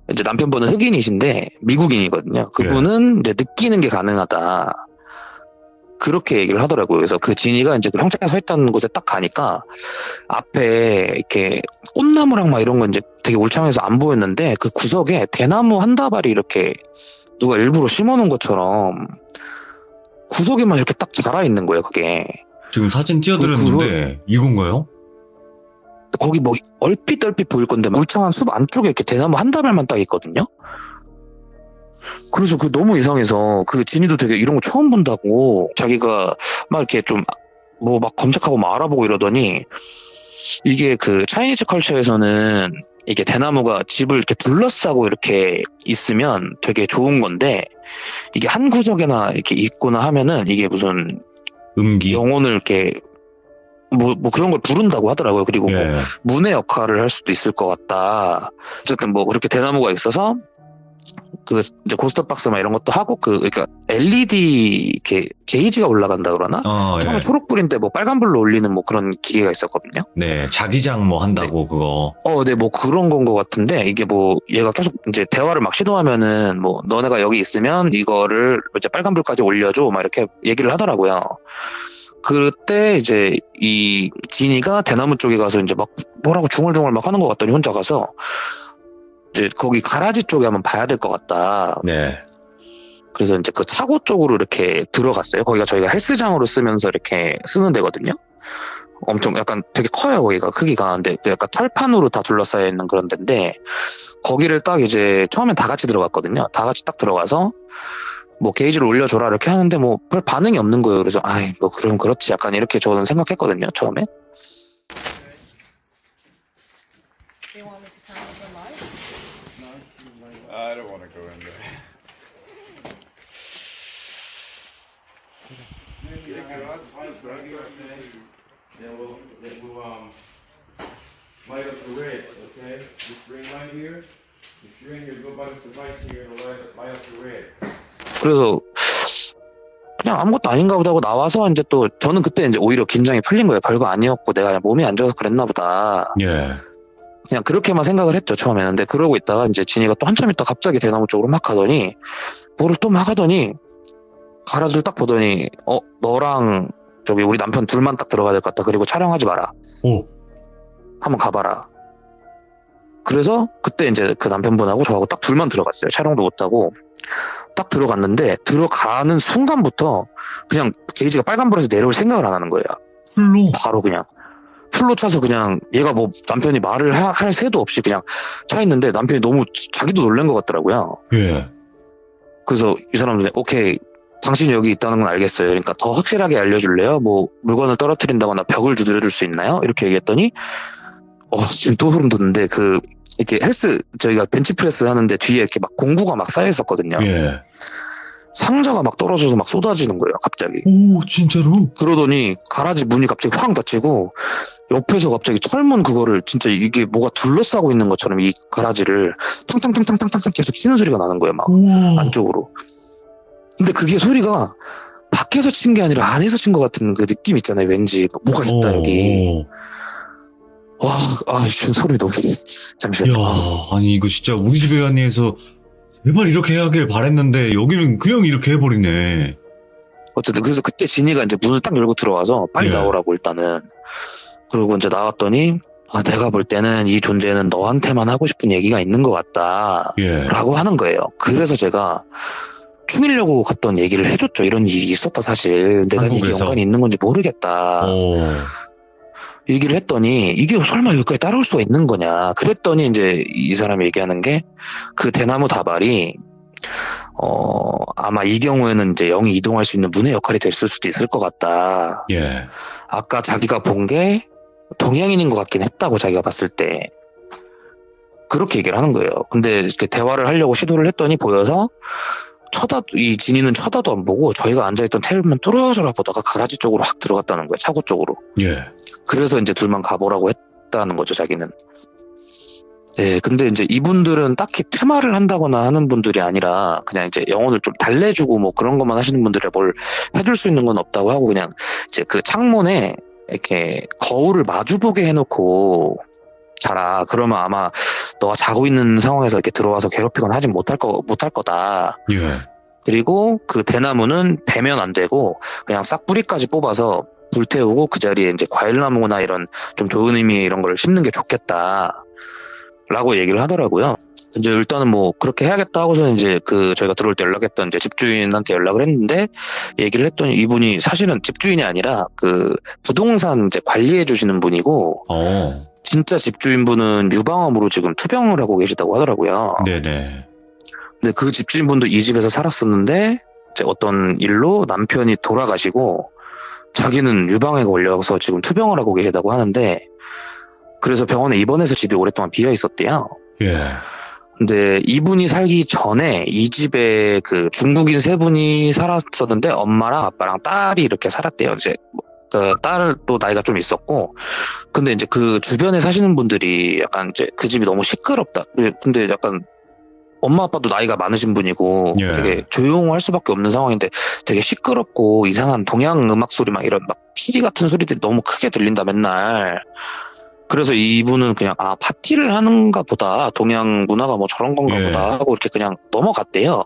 이제 남편분은 흑인이신데 미국인이거든요. 그분은 이제 느끼는 게 가능하다. 그렇게 얘기를 하더라고요. 그래서 그 지니가 이제 그 형체가 서 있다는 곳에 딱 가니까 앞에 이렇게 꽃나무랑 막 이런 건 이제 되게 울창해서 안 보였는데 그 구석에 대나무 한 다발이 이렇게 누가 일부러 심어놓은 것처럼 구석에만 이렇게 딱 자라 있는 거예요. 그게. 지금 사진 띄워드렸는데 이건가요? 거기 뭐 얼핏 보일 건데 울창한 숲 안쪽에 이렇게 대나무 한 다발만 딱 있거든요. 그래서 그 너무 이상해서 그 지니도 되게 이런 거 처음 본다고 자기가 막 이렇게 좀 뭐 막 검색하고 막 알아보고 이러더니 이게 그 차이니즈 컬처에서는 이게 대나무가 집을 이렇게 둘러싸고 이렇게 있으면 되게 좋은 건데 이게 한 구석에나 이렇게 있거나 하면은 이게 무슨 음기. 영혼을 이렇게 뭐 그런 걸 부른다고 하더라고요. 그리고 예. 뭐 문의 역할을 할 수도 있을 것 같다. 어쨌든 뭐 그렇게 대나무가 있어서 그 이제 고스트박스 막 이런 것도 하고 그러니까 LED 이렇게 게이지가 올라간다 그러나? 처음에 예. 초록불인데 뭐 빨간불로 올리는 뭐 그런 기계가 있었거든요. 네, 자기장 뭐 한다고 그거. 네, 뭐 그런 건 것 같은데 이게 뭐 얘가 계속 이제 대화를 막 시도하면은 뭐 너네가 여기 있으면 이거를 이제 빨간불까지 올려줘 막 이렇게 얘기를 하더라고요. 그때 이제 이 지니가 대나무 쪽에 가서 이제 막 뭐라고 중얼중얼 막 하는 것 같더니 혼자 가서 이제 거기 가라지 쪽에 한번 봐야 될 것 같다. 네. 그래서 이제 그 차고 쪽으로 이렇게 들어갔어요. 거기가 저희가 헬스장으로 쓰면서 이렇게 쓰는 데거든요. 엄청 약간 되게 커요. 거기가 크기가. 근데 약간 철판으로 다 둘러싸여 있는 그런 데인데 거기를 딱 이제 처음엔 다 같이 들어갔거든요. 다 같이 딱 들어가서 뭐 게이지를 올려줘라 이렇게 하는데 뭐 별 반응이 없는 거예요. 그래서 뭐 그럼 그렇지 약간 이렇게 저는 생각했거든요. 처음에. They want me to turn on the light? I don't want to go in there. Then we'll light up the red, okay? This green light here. If you're in here, go by this device here and light up the red. 그래서 그냥 아무것도 아닌가 보다 하고 나와서 이제 또 저는 그때 이제 오히려 긴장이 풀린 거예요. 별거 아니었고 내가 그냥 몸이 안 좋아서 그랬나 보다. 예. 그냥 그렇게만 생각을 했죠, 처음에는. 근데 그러고 있다가 이제 진이가 또 한참 있다 갑자기 대나무 쪽으로 막 가더니 뭐를 또 막 하더니 가라지를 딱 보더니 너랑 저기 우리 남편 둘만 딱 들어가야 될 것 같다. 그리고 촬영하지 마라. 오. 한번 가봐라. 그래서 그때 이제 그 남편분하고 저하고 딱 둘만 들어갔어요. 촬영도 못하고 딱 들어갔는데 들어가는 순간부터 그냥 게이지가 빨간불에서 내려올 생각을 안 하는 거예요. 풀로? 바로 그냥 풀로 차서 그냥 얘가 뭐 남편이 말을 할 새도 없이 그냥 차 있는데 남편이 너무 자기도 놀란 것 같더라고요. 예. 그래서 이 사람들이 오케이 당신이 여기 있다는 건 알겠어요. 그러니까 더 확실하게 알려줄래요? 뭐 물건을 떨어뜨린다거나 벽을 두드려줄 수 있나요? 이렇게 얘기했더니 지금 또 소름 돋는데 이렇게 헬스 저희가 벤치프레스 하는데 뒤에 이렇게 막 공구가 막 쌓여 있었거든요. 예. 상자가 막 떨어져서 막 쏟아지는 거예요, 갑자기. 오, 진짜로? 그러더니 가라지 문이 갑자기 확 닫히고 옆에서 갑자기 철문 그거를 진짜 이게 뭐가 둘러싸고 있는 것처럼 이 가라지를 탕탕탕탕탕탕 계속 치는 소리가 나는 거예요, 막 우와. 안쪽으로. 근데 그게 소리가 밖에서 친 게 아니라 안에서 친 것 같은 그 느낌 있잖아요, 왠지 뭐가 있다 여기. 와, 지금 소름이 너무. 잠시만요. 야, 아니 이거 진짜 우리 집에 안에서 제발 이렇게 하길 바랬는데 여기는 그냥 이렇게 해버리네. 어쨌든 그래서 그때 진이가 이제 문을 딱 열고 들어와서 빨리 예. 나오라고 일단은. 그리고 이제 나왔더니 내가 볼 때는 이 존재는 너한테만 하고 싶은 얘기가 있는 것 같다. 예. 라고 하는 거예요. 그래서 제가 충일려고 갔던 얘기를 해줬죠. 이런 일이 있었다 사실. 근데 난 이게 한국에서? 연관이 있는 건지 모르겠다. 얘기를 했더니 이게 설마 여기까지 따라올 수가 있는 거냐. 그랬더니 이제 이 사람이 얘기하는 게 그 대나무 다발이 아마 이 경우에는 이제 영이 이동할 수 있는 문의 역할이 됐을 수도 있을 것 같다. 예. 아까 자기가 본 게 동양인인 것 같긴 했다고 자기가 봤을 때 그렇게 얘기를 하는 거예요. 근데 이렇게 대화를 하려고 시도를 했더니 보여서 이 진이는 쳐다도 안 보고 저희가 앉아있던 테이블만 뚫어져라 보다가 가라지 쪽으로 확 들어갔다는 거예요. 차고 쪽으로. 예. 그래서 이제 둘만 가보라고 했다는 거죠, 자기는. 네, 근데 이제 이분들은 딱히 테마를 한다거나 하는 분들이 아니라 그냥 이제 영혼을 좀 달래주고 뭐 그런 것만 하시는 분들에 뭘 해줄 수 있는 건 없다고 하고 그냥 이제 그 창문에 이렇게 거울을 마주보게 해놓고 자라. 그러면 아마 너가 자고 있는 상황에서 이렇게 들어와서 괴롭히거나 하진 못할 거다. 예. 그리고 그 대나무는 베면 안 되고 그냥 싹 뿌리까지 뽑아서 불태우고 그 자리에 이제 과일나무나 이런 좀 좋은 의미의 이런 걸 심는 게 좋겠다. 라고 얘기를 하더라고요. 이제 일단은 뭐 그렇게 해야겠다 하고서는 이제 저희가 들어올 때 연락했던 이제 집주인한테 연락을 했는데 얘기를 했더니 이분이 사실은 집주인이 아니라 그 부동산 이제 관리해 주시는 분이고 진짜 집주인분은 유방암으로 지금 투병을 하고 계시다고 하더라고요. 네네. 근데 그 집주인분도 이 집에서 살았었는데 이제 어떤 일로 남편이 돌아가시고 자기는 유방암에 걸려서 지금 투병을 하고 계시다고 하는데 그래서 병원에 입원해서 집이 오랫동안 비어 있었대요. 예. 근데 이분이 살기 전에 이 집에 그 중국인 세 분이 살았었는데 엄마랑 아빠랑 딸이 이렇게 살았대요. 이제 딸도 나이가 좀 있었고, 근데 이제 그 주변에 사시는 분들이 약간 이제 그 집이 너무 시끄럽다. 근데 약간 엄마 아빠도 나이가 많으신 분이고 예. 되게 조용할 수밖에 없는 상황인데 되게 시끄럽고 이상한 동양 음악 소리 막 이런 막 피리 같은 소리들이 너무 크게 들린다 맨날. 그래서 이분은 그냥 파티를 하는가 보다, 동양 문화가 뭐 저런 건가 예. 보다 하고 이렇게 그냥 넘어갔대요.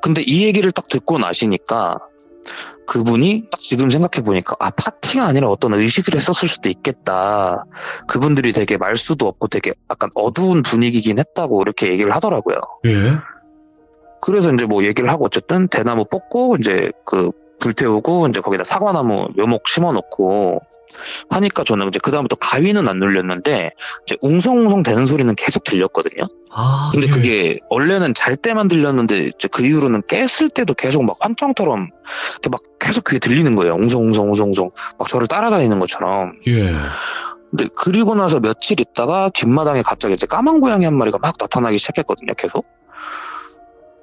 근데 이 얘기를 딱 듣고 나시니까 그분이 딱 지금 생각해보니까 파티가 아니라 어떤 의식을 했었을 수도 있겠다. 그분들이 되게 말수도 없고 되게 약간 어두운 분위기긴 했다고 이렇게 얘기를 하더라고요. 예. 그래서 이제 뭐 얘기를 하고 어쨌든 대나무 뽑고 이제 불태우고 이제 거기다 사과나무 묘목 심어놓고 하니까 저는 이제 그다음부터 가위는 안 눌렸는데 이제 웅성웅성 되는 소리는 계속 들렸거든요. 근데 예. 그게 원래는 잘 때만 들렸는데 이제 그 이후로는 깼을 때도 계속 막 환청처럼 이렇게 막 계속 그게 들리는 거예요. 웅성웅성 막 저를 따라다니는 것처럼. 예. 근데 그리고 나서 며칠 있다가 뒷마당에 갑자기 이제 까만 고양이 한 마리가 막 나타나기 시작했거든요. 계속.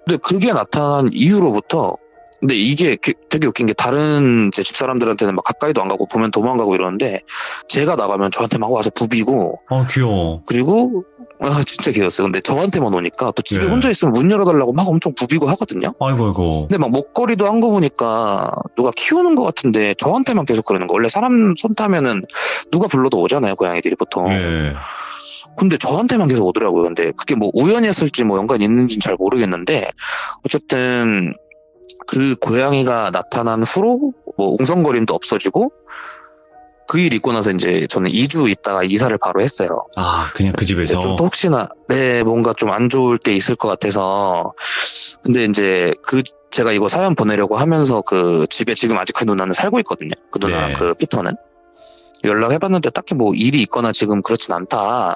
근데 그게 나타난 이후로부터 근데 이게 되게 웃긴 게 다른 이제 집사람들한테는 막 가까이도 안 가고 보면 도망가고 이러는데 제가 나가면 저한테 막 와서 부비고 귀여워. 그리고 진짜 귀여웠어요. 근데 저한테만 오니까 또 집에 예. 혼자 있으면 문 열어달라고 막 엄청 부비고 하거든요. 아이고. 근데 막 목걸이도 한 거 보니까 누가 키우는 것 같은데 저한테만 계속 그러는 거. 원래 사람 손 타면은 누가 불러도 오잖아요, 고양이들이 보통. 예. 근데 저한테만 계속 오더라고요. 근데 그게 뭐 우연이었을지 뭐 연관이 있는지는 잘 모르겠는데 어쨌든 그 고양이가 나타난 후로 뭐 웅성거림도 없어지고 그 일 있고 나서 이제 저는 2주 있다가 이사를 바로 했어요. 아, 그냥 그 집에서. 좀 더 혹시나 뭔가 좀 안 좋을 때 있을 것 같아서. 근데 이제 제가 이거 사연 보내려고 하면서 그 집에 지금 아직 그 누나는 살고 있거든요. 그 누나 네. 그 피터는 연락해봤는데 딱히 뭐 일이 있거나 지금 그렇진 않다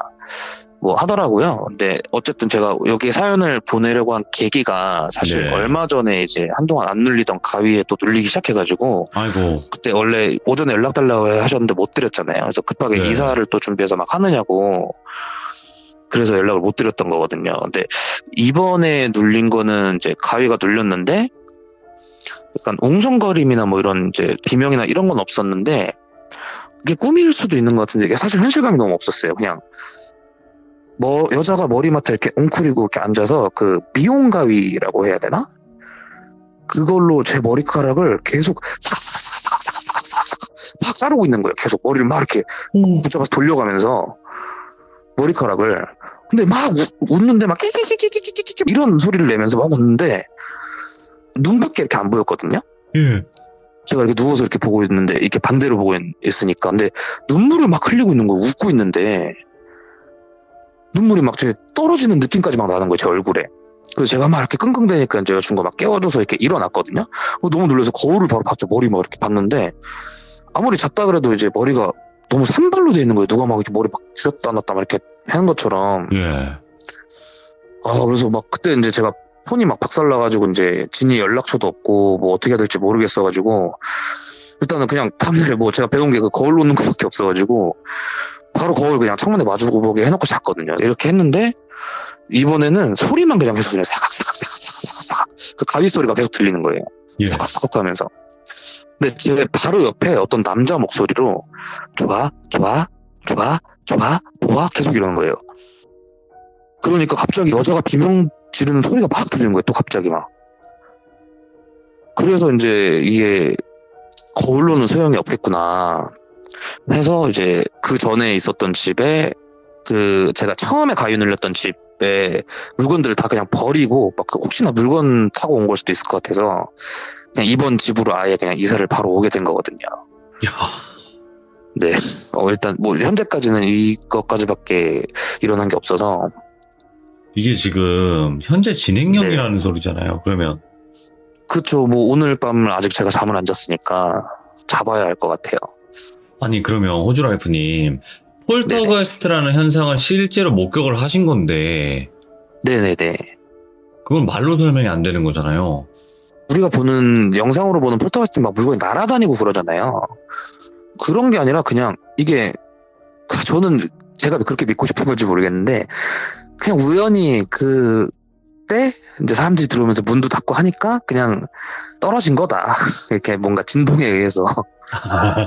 뭐 하더라고요. 근데 어쨌든 제가 여기 사연을 보내려고 한 계기가 사실 네. 얼마 전에 이제 한동안 안 눌리던 가위에 또 눌리기 시작해가지고 아이고. 그때 원래 오전에 연락 달라고 하셨는데 못 드렸잖아요. 그래서 급하게 네. 이사를 또 준비해서 막 하느냐고 그래서 연락을 못 드렸던 거거든요. 근데 이번에 눌린 거는 이제 가위가 눌렸는데 약간 웅성거림이나 뭐 이런 이제 비명이나 이런 건 없었는데 이게 꿈일 수도 있는 것 같은데 이게 사실 현실감이 너무 없었어요. 그냥 뭐 여자가 머리맡에 이렇게 웅크리고 이렇게 앉아서 그 미용 가위라고 해야 되나? 그걸로 제 머리카락을 계속 싹싹싹싹싹싹 막 자르고 있는 거예요. 계속 머리를 막 이렇게 붙잡아서 돌려가면서 머리카락을. 근데 막 웃는데 막 끼끼끼끼끼끼끼 이런 소리를 내면서 막 웃는데 눈밖에 이렇게 안 보였거든요. 예. 제가 이렇게 누워서 이렇게 보고 있는데 이렇게 반대로 보고 있으니까 근데 눈물을 막 흘리고 있는 거예요. 웃고 있는데 눈물이 막 되게 떨어지는 느낌까지 막 나는 거예요. 제 얼굴에. 그래서 제가 막 이렇게 끙끙대니까 이제 여자친구가 막 깨워줘서 이렇게 일어났거든요. 너무 놀라서 거울을 바로 봤죠. 머리 막 이렇게 봤는데 아무리 잤다 그래도 이제 머리가 너무 산발로 돼 있는 거예요. 누가 막 이렇게 머리 막 쥐었다 놨다 막 이렇게 하는 것처럼. 예. 그래서 막 그때 이제 제가 폰이 막 박살나가지고 이제 진이 연락처도 없고 뭐 어떻게 해야 될지 모르겠어가지고 일단은 그냥 다음날에 뭐 제가 배운 게 그 거울 놓는 것밖에 없어가지고 바로 거울 그냥 창문에 마주보게 해놓고 잤거든요. 이렇게 했는데 이번에는 소리만 그냥 계속 그냥 사각사각사각사각 그 가위 소리가 계속 들리는 거예요. 예. 사각사각 하면서. 근데 제 바로 옆에 어떤 남자 목소리로 좋아 계속 이러는 거예요. 그러니까 갑자기 여자가 비명 지르는 소리가 막 들리는 거예요. 또 갑자기 막. 그래서 이제 이게 거울로는 소용이 없겠구나 해서 이제 그 전에 있었던 집에 그 제가 처음에 가위 눌렸던 집에 물건들을 다 그냥 버리고 막 혹시나 물건 타고 온 걸 수도 있을 것 같아서 그냥 이번 집으로 아예 그냥 이사를 바로 오게 된 거거든요. 야. 네. 일단 뭐 현재까지는 이것까지밖에 일어난 게 없어서. 이게 지금 현재 진행형이라는 소리잖아요. 그러면 그쵸. 뭐 오늘 밤을 아직 제가 잠을 안 잤으니까 잡아야 할 것 같아요. 아니 그러면 호주라이프님 폴터가이스트라는 현상을 실제로 목격을 하신 건데 네네네. 그건 말로 설명이 안 되는 거잖아요. 우리가 보는 영상으로 보는 폴터가이스트 막 물건이 날아다니고 그러잖아요. 그런 게 아니라 그냥 이게 저는 제가 그렇게 믿고 싶은 건지 모르겠는데 그냥 우연히 그때 이제 사람들이 들어오면서 문도 닫고 하니까 그냥 떨어진 거다. 이렇게 뭔가 진동에 의해서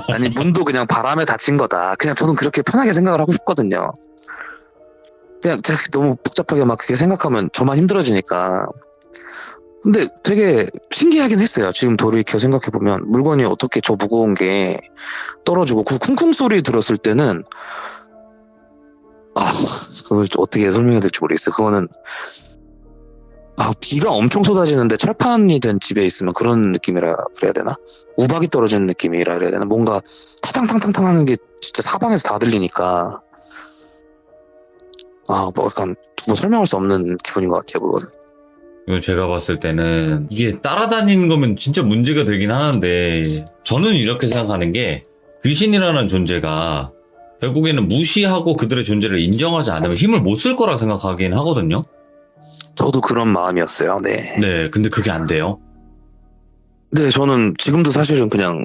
아니 문도 그냥 바람에 닫힌 거다. 그냥 저는 그렇게 편하게 생각을 하고 싶거든요. 그냥 제가 너무 복잡하게 막 그렇게 생각하면 저만 힘들어지니까. 근데 되게 신기하긴 했어요. 지금 돌이켜 생각해보면 물건이 어떻게 저 무거운 게 떨어지고 그 쿵쿵 소리 들었을 때는 그걸 어떻게 설명해야 될지 모르겠어요. 그거는 비가 엄청 쏟아지는데 철판이 된 집에 있으면 그런 느낌이라 그래야 되나? 우박이 떨어지는 느낌이라 그래야 되나? 뭔가 타탕탕탕탕 하는 게 진짜 사방에서 다 들리니까 뭐 약간 뭐 설명할 수 없는 기분인 것 같아요. 그거는. 이거 제가 봤을 때는 이게 따라다니는 거면 진짜 문제가 되긴 하는데 저는 이렇게 생각하는 게 귀신이라는 존재가 결국에는 무시하고 그들의 존재를 인정하지 않으면 힘을 못 쓸 거라 생각하긴 하거든요. 저도 그런 마음이었어요. 네. 네, 근데 그게 안 돼요. 네, 저는 지금도 사실은 그냥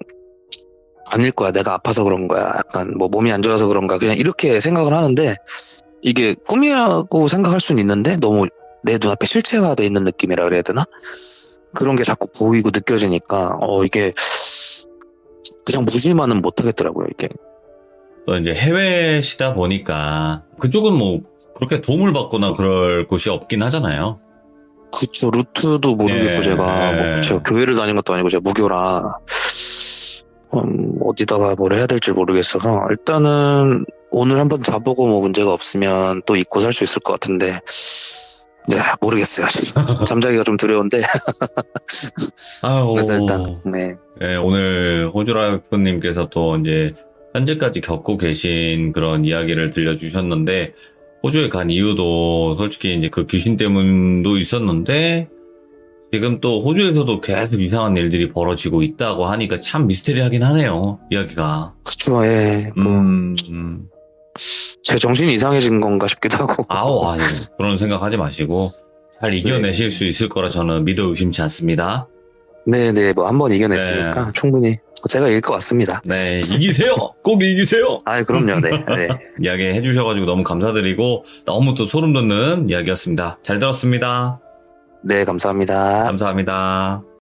아닐 거야. 내가 아파서 그런 거야. 약간 뭐 몸이 안 좋아서 그런가. 그냥 이렇게 생각을 하는데 이게 꿈이라고 생각할 수는 있는데 너무 내 눈앞에 실체화되어 있는 느낌이라 그래야 되나? 그런 게 자꾸 보이고 느껴지니까 이게 그냥 무시만은 못하겠더라고요. 이게. 또 이제 해외시다 보니까 그쪽은 뭐 그렇게 도움을 받거나 그럴 곳이 없긴 하잖아요. 그쵸. 루트도 모르겠고 제가 교회를 다닌 것도 아니고 제가 무교라 어디다가 뭘 해야 될지 모르겠어서 일단은 오늘 한번 자보고 뭐 문제가 없으면 또 잊고 살 수 있을 것 같은데 네, 모르겠어요. 잠자기가 좀 두려운데. 아유, 그래서 일단 네. 네, 오늘 호주라이프님께서 또 이제 현재까지 겪고 계신 그런 이야기를 들려주셨는데, 호주에 간 이유도 솔직히 이제 그 귀신 때문도 있었는데, 지금 또 호주에서도 계속 이상한 일들이 벌어지고 있다고 하니까 참 미스테리하긴 하네요, 이야기가. 그쵸, 예. 제 정신이 이상해진 건가 싶기도 하고. 아유, 그런 생각하지 마시고, 잘 이겨내실 수 있을 거라 저는 믿어 의심치 않습니다. 네네, 뭐 한 번 이겨냈으니까 충분히 제가 이길 것 같습니다. 네, 이기세요! 꼭 이기세요! 그럼요, 네. 네. 이야기 해주셔가지고 너무 감사드리고, 너무 또 소름 돋는 이야기였습니다. 잘 들었습니다. 네, 감사합니다. 감사합니다.